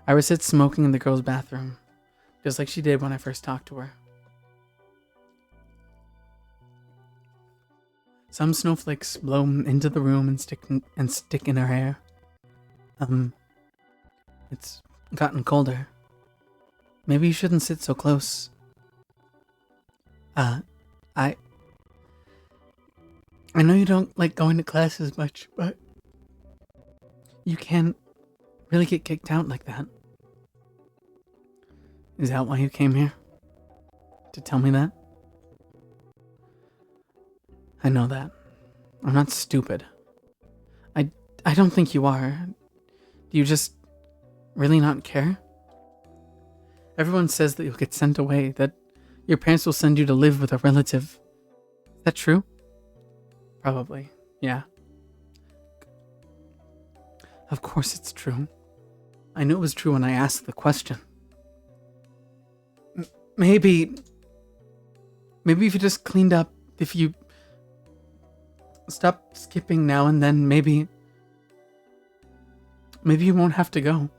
Ira sits smoking in the girl's bathroom, just like she did when I first talked to her. Some snowflakes blow into the room and stick in her hair. It's gotten colder. Maybe you shouldn't sit so close. I know you don't like going to class as much, but you can't really get kicked out like that. Is that why you came here? To tell me that? I know that. I'm not stupid. I don't think you are. Do you just really not care? Everyone says that you'll get sent away, that your parents will send you to live with a relative. Is that true? Probably, yeah. Of course it's true. I knew it was true when I asked the question. Maybe if you just cleaned up, if you stop skipping now and then, maybe you won't have to go.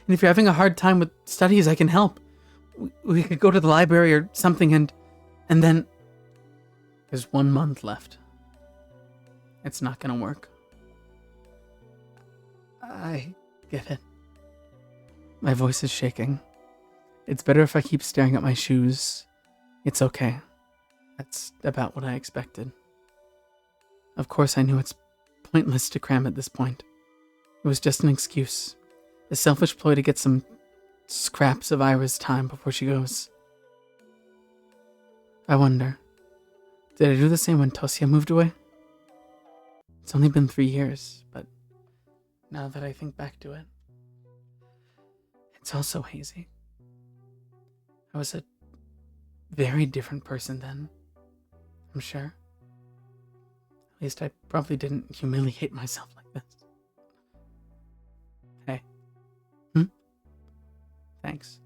And if you're having a hard time with studies, I can help. We could go to the library or something, and then there's 1 month left. It's not gonna work. I get it. My voice is shaking. It's better if I keep staring at my shoes. It's okay. That's about what I expected. Of course I knew it's pointless to cram at this point. It was just an excuse. A selfish ploy to get some scraps of Ira's time before she goes. I wonder, did I do the same when Tosia moved away? It's only been 3 years, but now that I think back to it, it's all so hazy. I was a very different person then, I'm sure. At least I probably didn't humiliate myself like this. Hey. Thanks.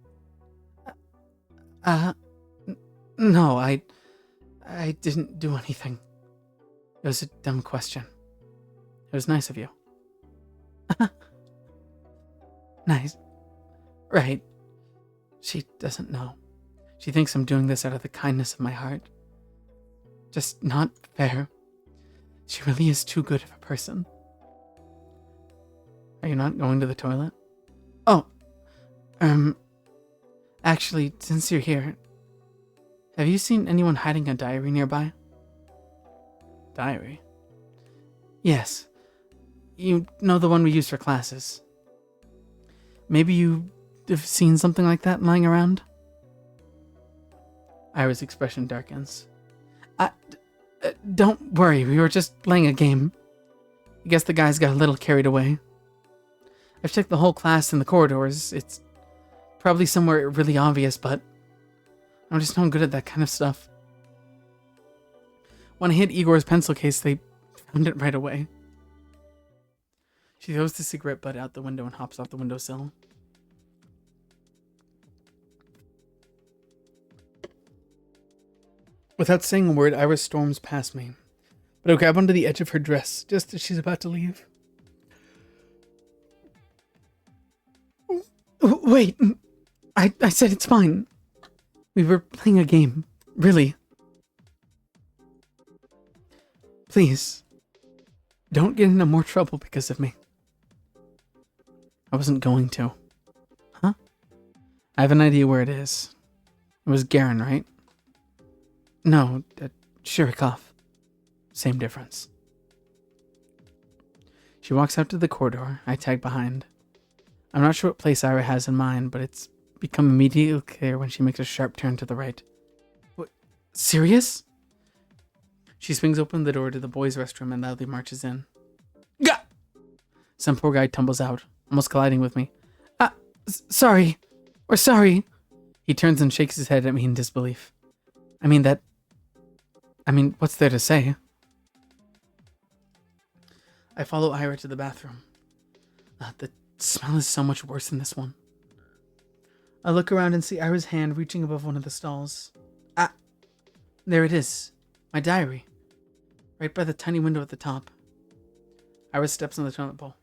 No, I didn't do anything. It was a dumb question. It was nice of you. Nice. Right. She doesn't know. She thinks I'm doing this out of the kindness of my heart. Just not fair. She really is too good of a person. Are you not going to the toilet? Oh. Actually, since you're here, have you seen anyone hiding a diary nearby? Diary? Yes. You know, the one we use for classes. Maybe you have seen something like that lying around? Ira's expression darkens. Don't worry, we were just playing a game. I guess the guys got a little carried away. I've checked the whole class in the corridors. It's probably somewhere really obvious, but I'm just not good at that kind of stuff. When I hit Igor's pencil case, they found it right away. She throws the cigarette butt out the window and hops off the windowsill. Without saying a word, Ira storms past me, but I grab onto the edge of her dress just as she's about to leave. Wait, I said it's fine. We were playing a game, really. Please, don't get into more trouble because of me. I wasn't going to. Huh? I have an idea where it is. It was Garen, right? No, Shirikov. Same difference. She walks out to the corridor. I tag behind. I'm not sure what place Ira has in mind, but it's become immediately clear when she makes a sharp turn to the right. What? Serious? She swings open the door to the boys' restroom and loudly marches in. Gah! Some poor guy tumbles out, almost colliding with me. Sorry. We're sorry. He turns and shakes his head at me in disbelief. I mean, what's there to say? I follow Ira to the bathroom. The smell is so much worse than this one. I look around and see Ira's hand reaching above one of the stalls. There it is. My diary. Right by the tiny window at the top. Ira steps on the toilet bowl.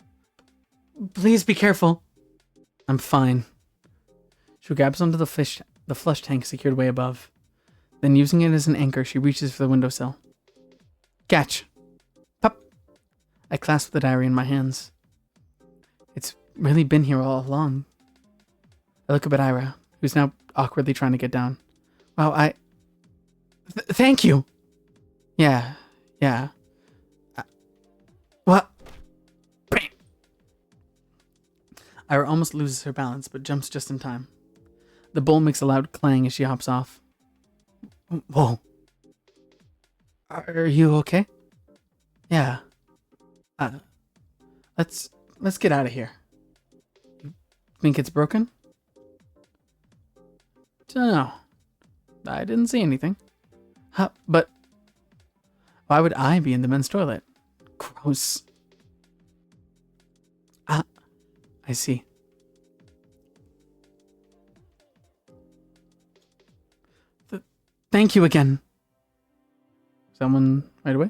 Please be careful. I'm fine. She grabs onto the flush tank secured way above. Then, using it as an anchor, she reaches for the windowsill. Catch. Pop. I clasp the diary in my hands. It's really been here all along. I look up at Ira, who's now awkwardly trying to get down. Wow, thank you. Yeah. What? Ira almost loses her balance, but jumps just in time. The bowl makes a loud clang as she hops off. Whoa. Are you okay? Yeah. Let's get out of here. You think it's broken? Dunno. I didn't see anything. But why would I be in the men's toilet? Gross. I see. Thank you again. Someone right away?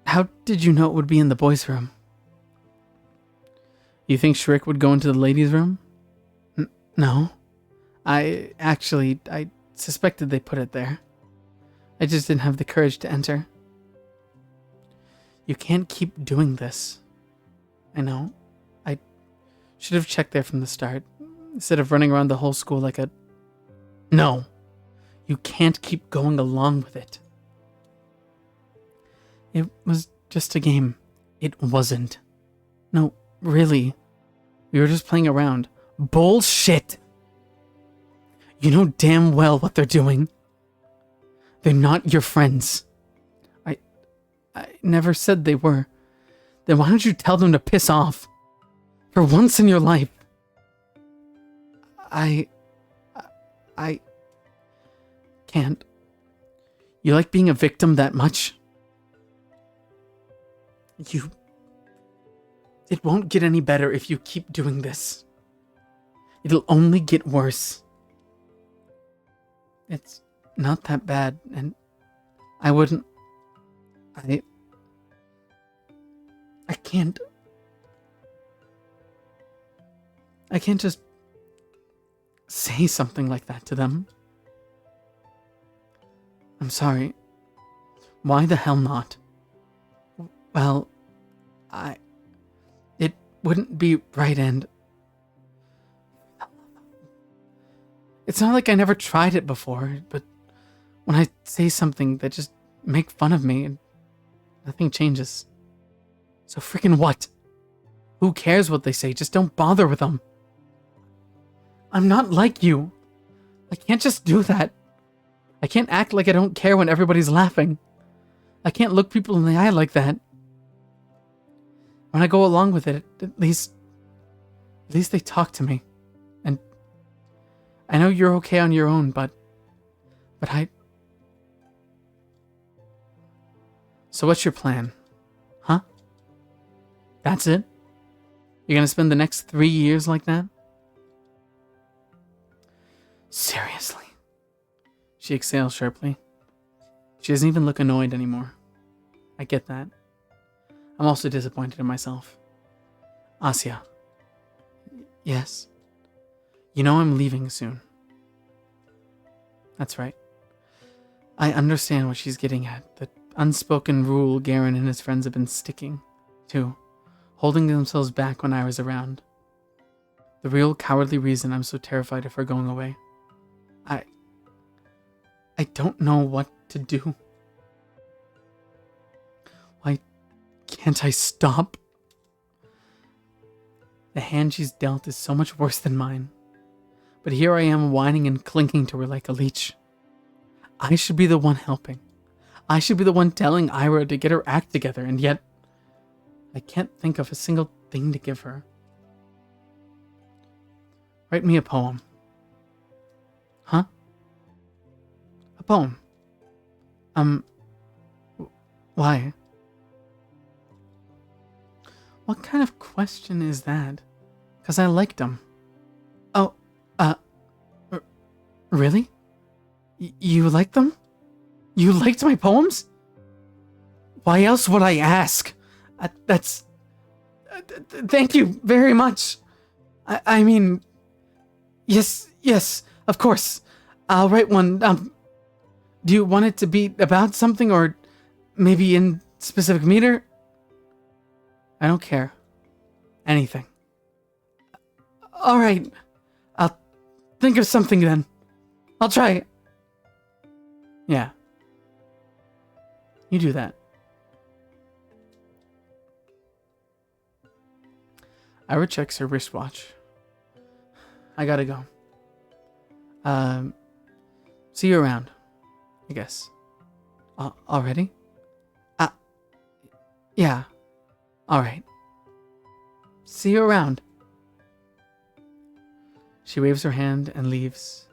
How did you know it would be in the boys' room? You think Shriek would go into the ladies' room? No. I suspected they put it there. I just didn't have the courage to enter. You can't keep doing this. I know. I should have checked there from the start, instead of running around the whole school like a... No. You can't keep going along with it. It was just a game. It wasn't. No, really. We were just playing around. Bullshit! You know damn well what they're doing. They're not your friends. I never said they were. Then why don't you tell them to piss off? For once in your life. I can't. You like being a victim that much? It won't get any better if you keep doing this. It'll only get worse. It's not that bad, and I wouldn't... I can't... I can't just say something like that to them. I'm sorry. Why the hell not? Well, it wouldn't be right, and it's not like I never tried it before, but when I say something, they just make fun of me and nothing changes. So freaking what? Who cares what they say? Just don't bother with them. I'm not like you. I can't just do that. I can't act like I don't care when everybody's laughing. I can't look people in the eye like that. When I go along with it, at least they talk to me. And I know you're okay on your own, but So what's your plan? Huh? That's it? You're gonna spend the next 3 years like that? Seriously. She exhales sharply. She doesn't even look annoyed anymore. I get that. I'm also disappointed in myself. Asya. Yes? You know I'm leaving soon. That's right. I understand what she's getting at. The unspoken rule Garen and his friends have been sticking to. holding themselves back when I was around. The real cowardly reason I'm so terrified of her going away. I don't know what to do. Why can't I stop? The hand she's dealt is so much worse than mine. But here I am whining and clinging to her like a leech. I should be the one helping. I should be the one telling Ira to get her act together, and yet I can't think of a single thing to give her. Write me a poem. Huh? A poem. Why? What kind of question is that? 'Cause I liked them. Oh, really? You liked them? You liked my poems? Why else would I ask? Thank you very much. I mean, yes, of course. I'll write one. Do you want it to be about something or maybe in specific meter? I don't care. Anything. All right. I'll think of something then. I'll try. Yeah. You do that. Ira checks her wristwatch. I gotta go. See you around, I guess. Already? Yeah. Alright. See you around. She waves her hand and leaves.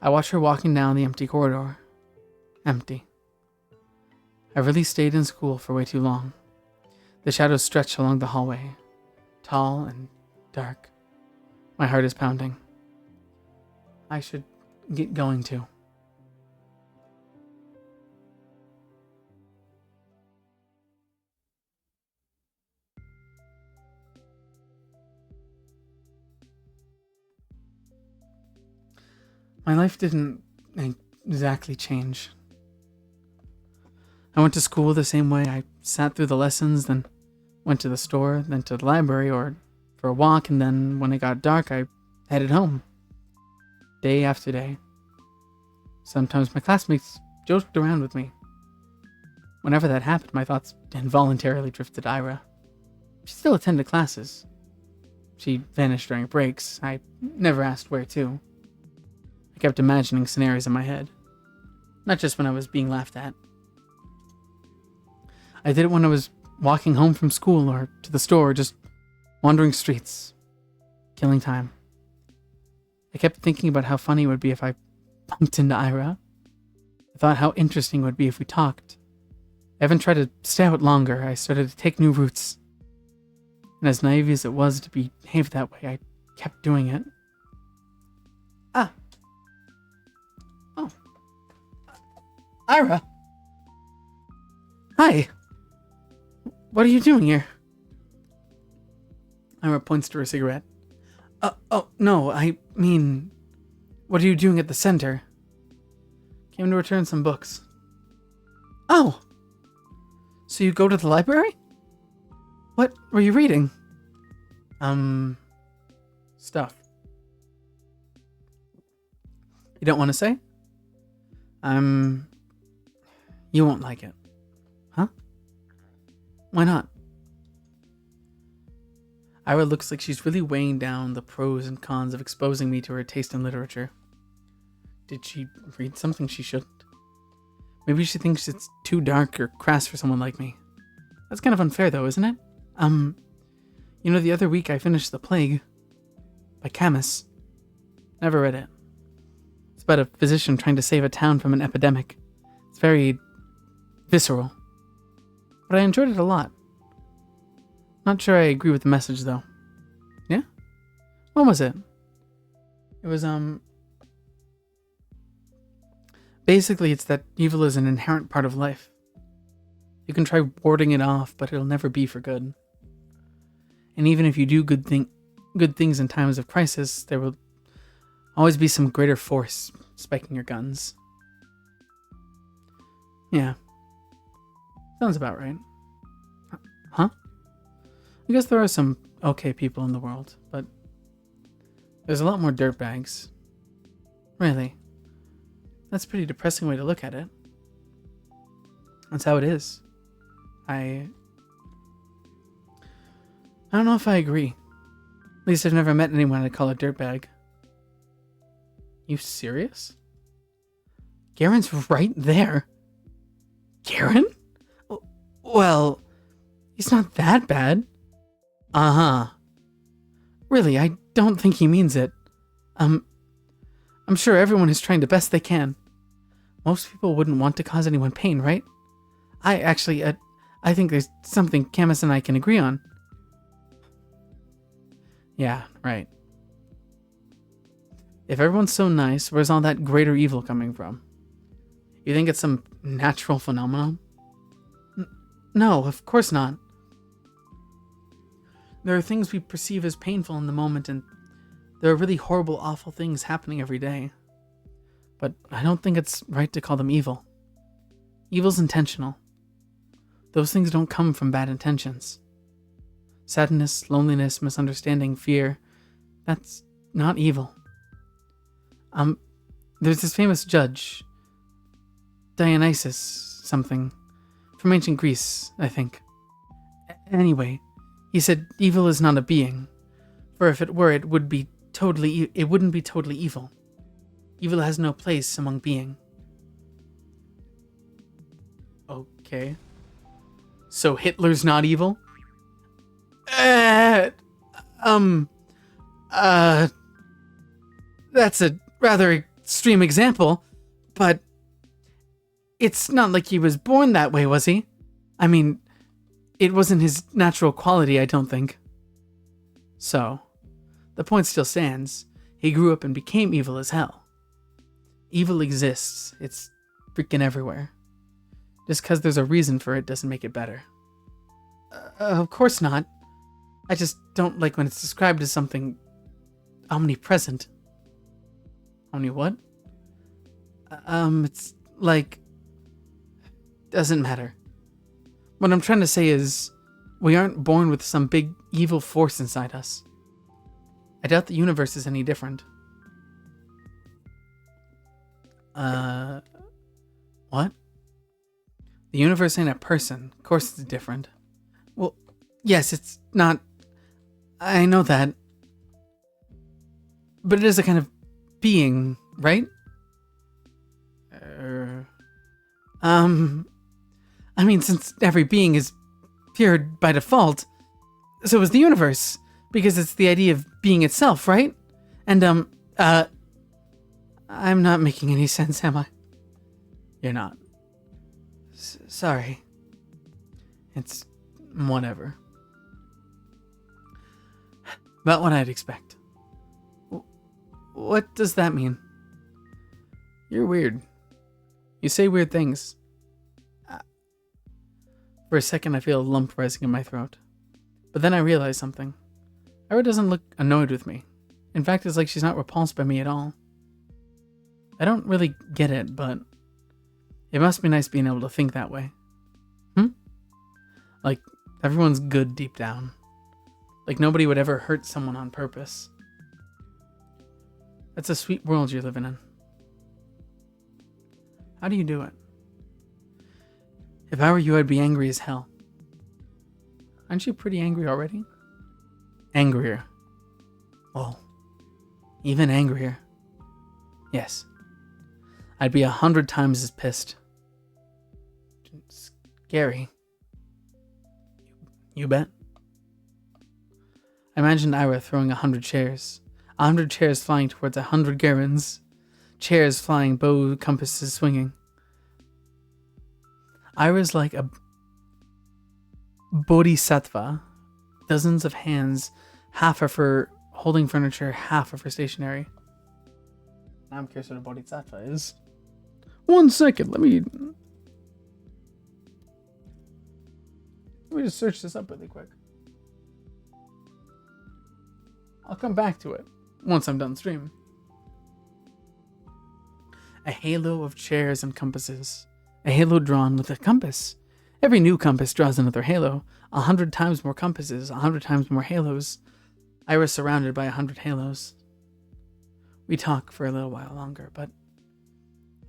I watch her walking down the empty corridor. Empty. I really stayed in school for way too long. The shadows stretch along the hallway, tall and dark. My heart is pounding. I should get going too. My life didn't exactly change. I went to school the same way. I sat through the lessons, then went to the store, then to the library or for a walk, and then when it got dark, I headed home. Day after day. Sometimes my classmates joked around with me. Whenever that happened, my thoughts involuntarily drifted to Ira. She still attended classes. She vanished during breaks. I never asked where to. I kept imagining scenarios in my head. Not just when I was being laughed at. I did it when I was walking home from school or to the store, just wandering streets, killing time. I kept thinking about how funny it would be if I bumped into Ira. I thought how interesting it would be if we talked. I haven't tried to stay out longer. I started to take new routes. And as naive as it was to behave that way, I kept doing it. Oh. Ira. Hi. What are you doing here? Ira points to her cigarette. No, I mean, what are you doing at the center? Came to return some books. Oh! So you go to the library? What were you reading? Stuff. You don't want to say? You won't like it. Huh? Why not? Ira looks like she's really weighing down the pros and cons of exposing me to her taste in literature. Did she read something she shouldn't? Maybe she thinks it's too dark or crass for someone like me. That's kind of unfair though, isn't it? The other week I finished The Plague by Camus. Never read it. It's about a physician trying to save a town from an epidemic. It's very visceral. But I enjoyed it a lot. Not sure I agree with the message though. Yeah? What was it? It was, basically it's that evil is an inherent part of life. You can try warding it off, but it'll never be for good. And even if you do good things in times of crisis, there will always be some greater force spiking your guns. Yeah. Sounds about right. Huh? I guess there are some okay people in the world, but there's a lot more dirtbags. Really. That's a pretty depressing way to look at it. That's how it is. I don't know if I agree. At least I've never met anyone I'd call a dirtbag. You serious? Garen's right there. Garen? Well, he's not that bad. Uh-huh. Really, I don't think he means it. I'm sure everyone is trying the best they can. Most people wouldn't want to cause anyone pain, right? I think there's something Camus and I can agree on. Yeah, right. If everyone's so nice, where's all that greater evil coming from? You think it's some natural phenomenon? No, of course not. There are things we perceive as painful in the moment, and there are really horrible, awful things happening every day. But I don't think it's right to call them evil. Evil's intentional. Those things don't come from bad intentions. Sadness, loneliness, misunderstanding, fear, that's not evil. There's this famous judge, Dionysus something, from ancient Greece, I think. Anyway, he said evil is not a being, for if it were, it wouldn't be totally evil. Evil has no place among being. Okay. So Hitler's not evil? That's a rather extreme example, but it's not like he was born that way, was he? I mean, it wasn't his natural quality, I don't think. So, the point still stands. He grew up and became evil as hell. Evil exists. It's freaking everywhere. Just because there's a reason for it doesn't make it better. Of course not. I just don't like when it's described as something omnipresent. Omni what? It's like... doesn't matter. What I'm trying to say is, we aren't born with some big evil force inside us. I doubt the universe is any different. What? The universe ain't a person. Of course it's different. Well, yes, it's not... I know that. But it is a kind of being, right? I mean, since every being is pure by default, so is the universe, because it's the idea of being itself, right? And, I'm not making any sense, am I? You're not. Sorry. It's whatever. About what I'd expect. What does that mean? You're weird. You say weird things. For a second, I feel a lump rising in my throat. But then I realize something. Ira doesn't look annoyed with me. In fact, it's like she's not repulsed by me at all. I don't really get it, but it must be nice being able to think that way. Like, everyone's good deep down. Like nobody would ever hurt someone on purpose. That's a sweet world you're living in. How do you do it? If I were you, I'd be angry as hell. Aren't you pretty angry already? Angrier. Well, even angrier. Yes. I'd be 100 times as pissed. Scary. You bet. I imagined Ira throwing 100 chairs. 100 chairs flying towards 100 Garens. Chairs flying, bow compasses swinging. Ira's like a bodhisattva. Dozens of hands, half of her holding furniture, half of her stationery. Now I'm curious what a bodhisattva is. 1 second, let me just search this up really quick. I'll come back to it once I'm done streaming. A halo of chairs and compasses. A halo drawn with a compass. Every new compass draws another halo. 100 times more compasses, 100 times more halos. I was surrounded by 100 halos. We talk for a little while longer, but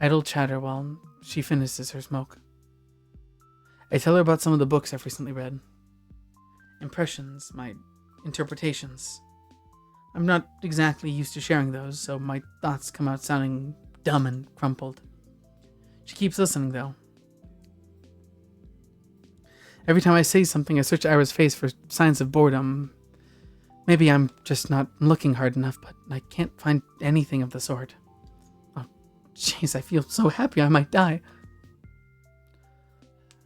idle chatter while she finishes her smoke. I tell her about some of the books I've recently read. Impressions, my interpretations. I'm not exactly used to sharing those, so my thoughts come out sounding dumb and crumpled. She keeps listening, though. Every time I say something, I search Ira's face for signs of boredom. Maybe I'm just not looking hard enough, but I can't find anything of the sort. Oh, jeez, I feel so happy I might die.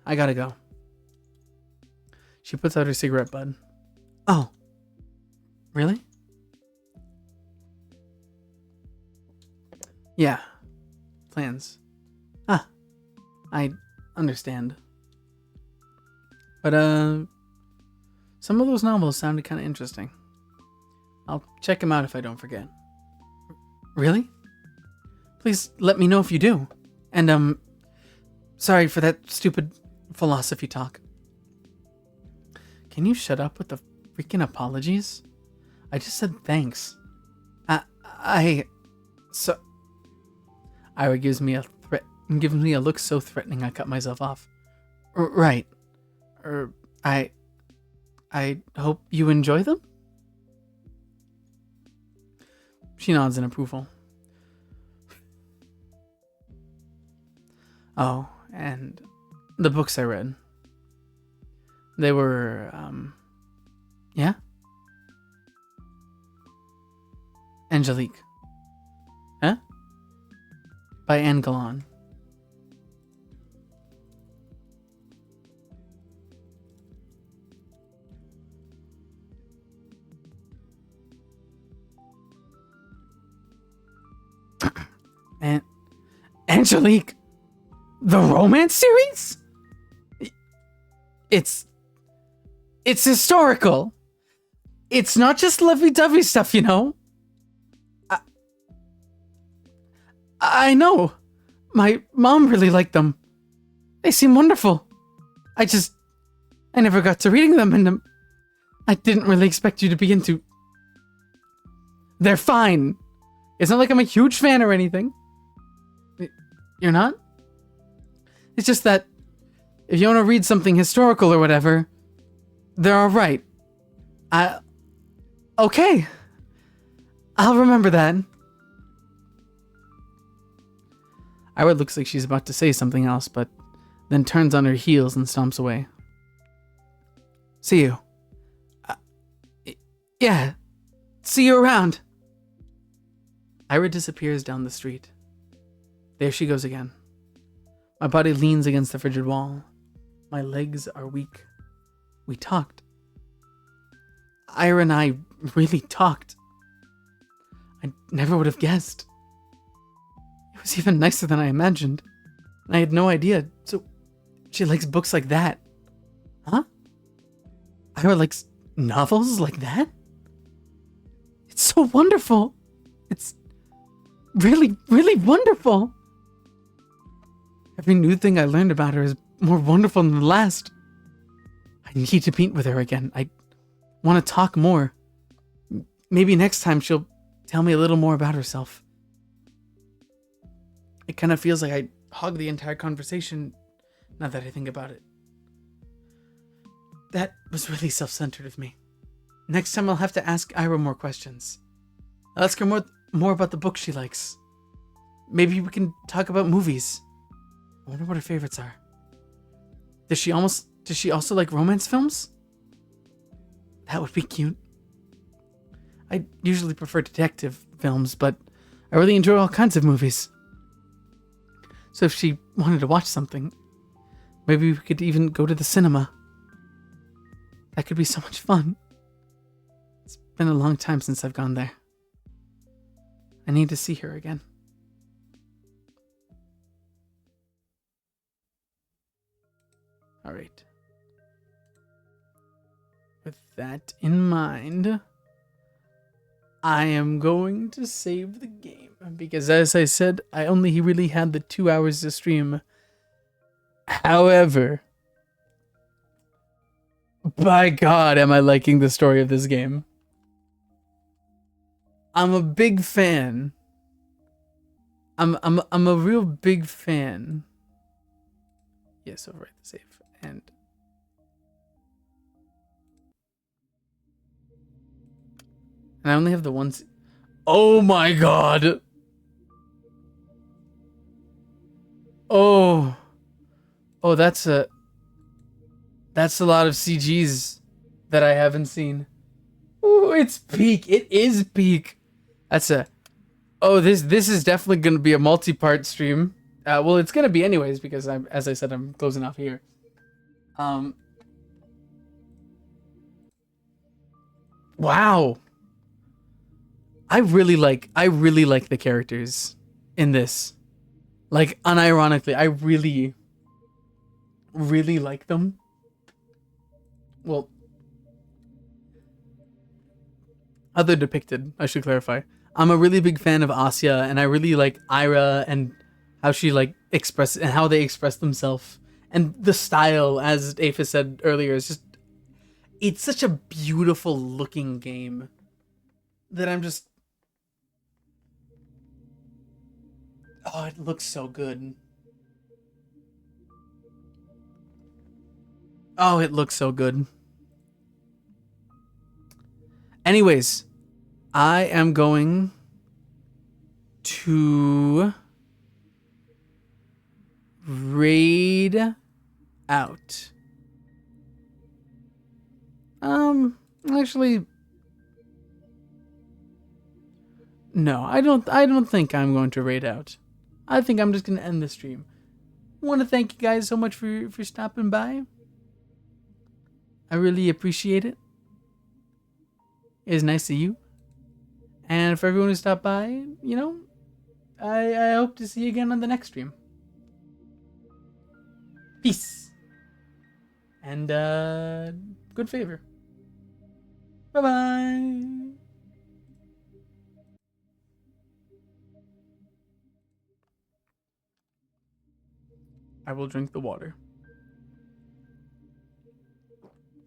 I gotta go. She puts out her cigarette butt. Oh. Really? Yeah. Plans. Ah. I understand. But, some of those novels sounded kind of interesting. I'll check them out if I don't forget. Really? Please let me know if you do. And, sorry for that stupid philosophy talk. Can you shut up with the freaking apologies? I just said thanks. Ira gives me a look so threatening I cut myself off. Right. I hope you enjoy them? She nods in approval. Oh, and the books I read. They were, yeah? Angelique. Huh? By Anne Gallan. And Angelique, the romance series? It's historical. It's not just lovey-dovey stuff, you know. I know. My mom really liked them. They seem wonderful. I never got to reading them, and I didn't really expect you to be into. They're fine. It's not like I'm a huge fan or anything. You're not? It's just that if you want to read something historical or whatever, they're alright. Okay. I'll remember that. Ira looks like she's about to say something else, but then turns on her heels and stomps away. See you. Yeah. See you around. Ira disappears down the street. There she goes again. My body leans against the frigid wall. My legs are weak. We talked. Ira and I really talked. I never would have guessed. It was even nicer than I imagined. I had no idea. So, she likes books like that. Huh? Ira likes novels like that? It's so wonderful. It's really, really wonderful. Every new thing I learned about her is more wonderful than the last. I need to meet with her again. I want to talk more. Maybe next time she'll tell me a little more about herself. It kind of feels like I hogged the entire conversation, now that I think about it. That was really self-centered of me. Next time I'll have to ask Ira more questions. I'll ask her more about the books she likes. Maybe we can talk about movies. I wonder what her favorites are. Does she also like romance films? That would be cute. I usually prefer detective films, but I really enjoy all kinds of movies. So if she wanted to watch something, maybe we could even go to the cinema. That could be so much fun. It's been a long time since I've gone there. I need to see her again. Alright. With that in mind, I am going to save the game. Because as I said, I only really had the 2 hours to stream. However, By God, am I liking the story of this game. I'm a big fan. I'm a real big fan. Yes, overwrite the save. And I only have the one. Oh my God. Oh. Oh, that's a lot of CGs that I haven't seen. Ooh, it's peak. It is peak. That's a. Oh, this is definitely gonna be a multi-part stream. Well, it's gonna be anyways because I'm, as I said, I'm closing off here. Um. Wow. I really like the characters in this. Like unironically, I really like them. Well, other depicted, I should clarify. I'm a really big fan of Asya, and I really like Ira and how she like express and how they express themselves, and the style, as Aphis said earlier, is just it's such a beautiful looking game that I'm just oh, it looks so good. Oh, it looks so good. Anyways, I am going to raid out. Actually, no, I don't think I'm going to raid out. I think I'm just gonna end the stream. I want to thank you guys so much for stopping by. I really appreciate it. It's nice to you. And for everyone who stopped by, you know, I hope to see you again on the next stream. Peace. And good favor. Bye bye. I will drink the water.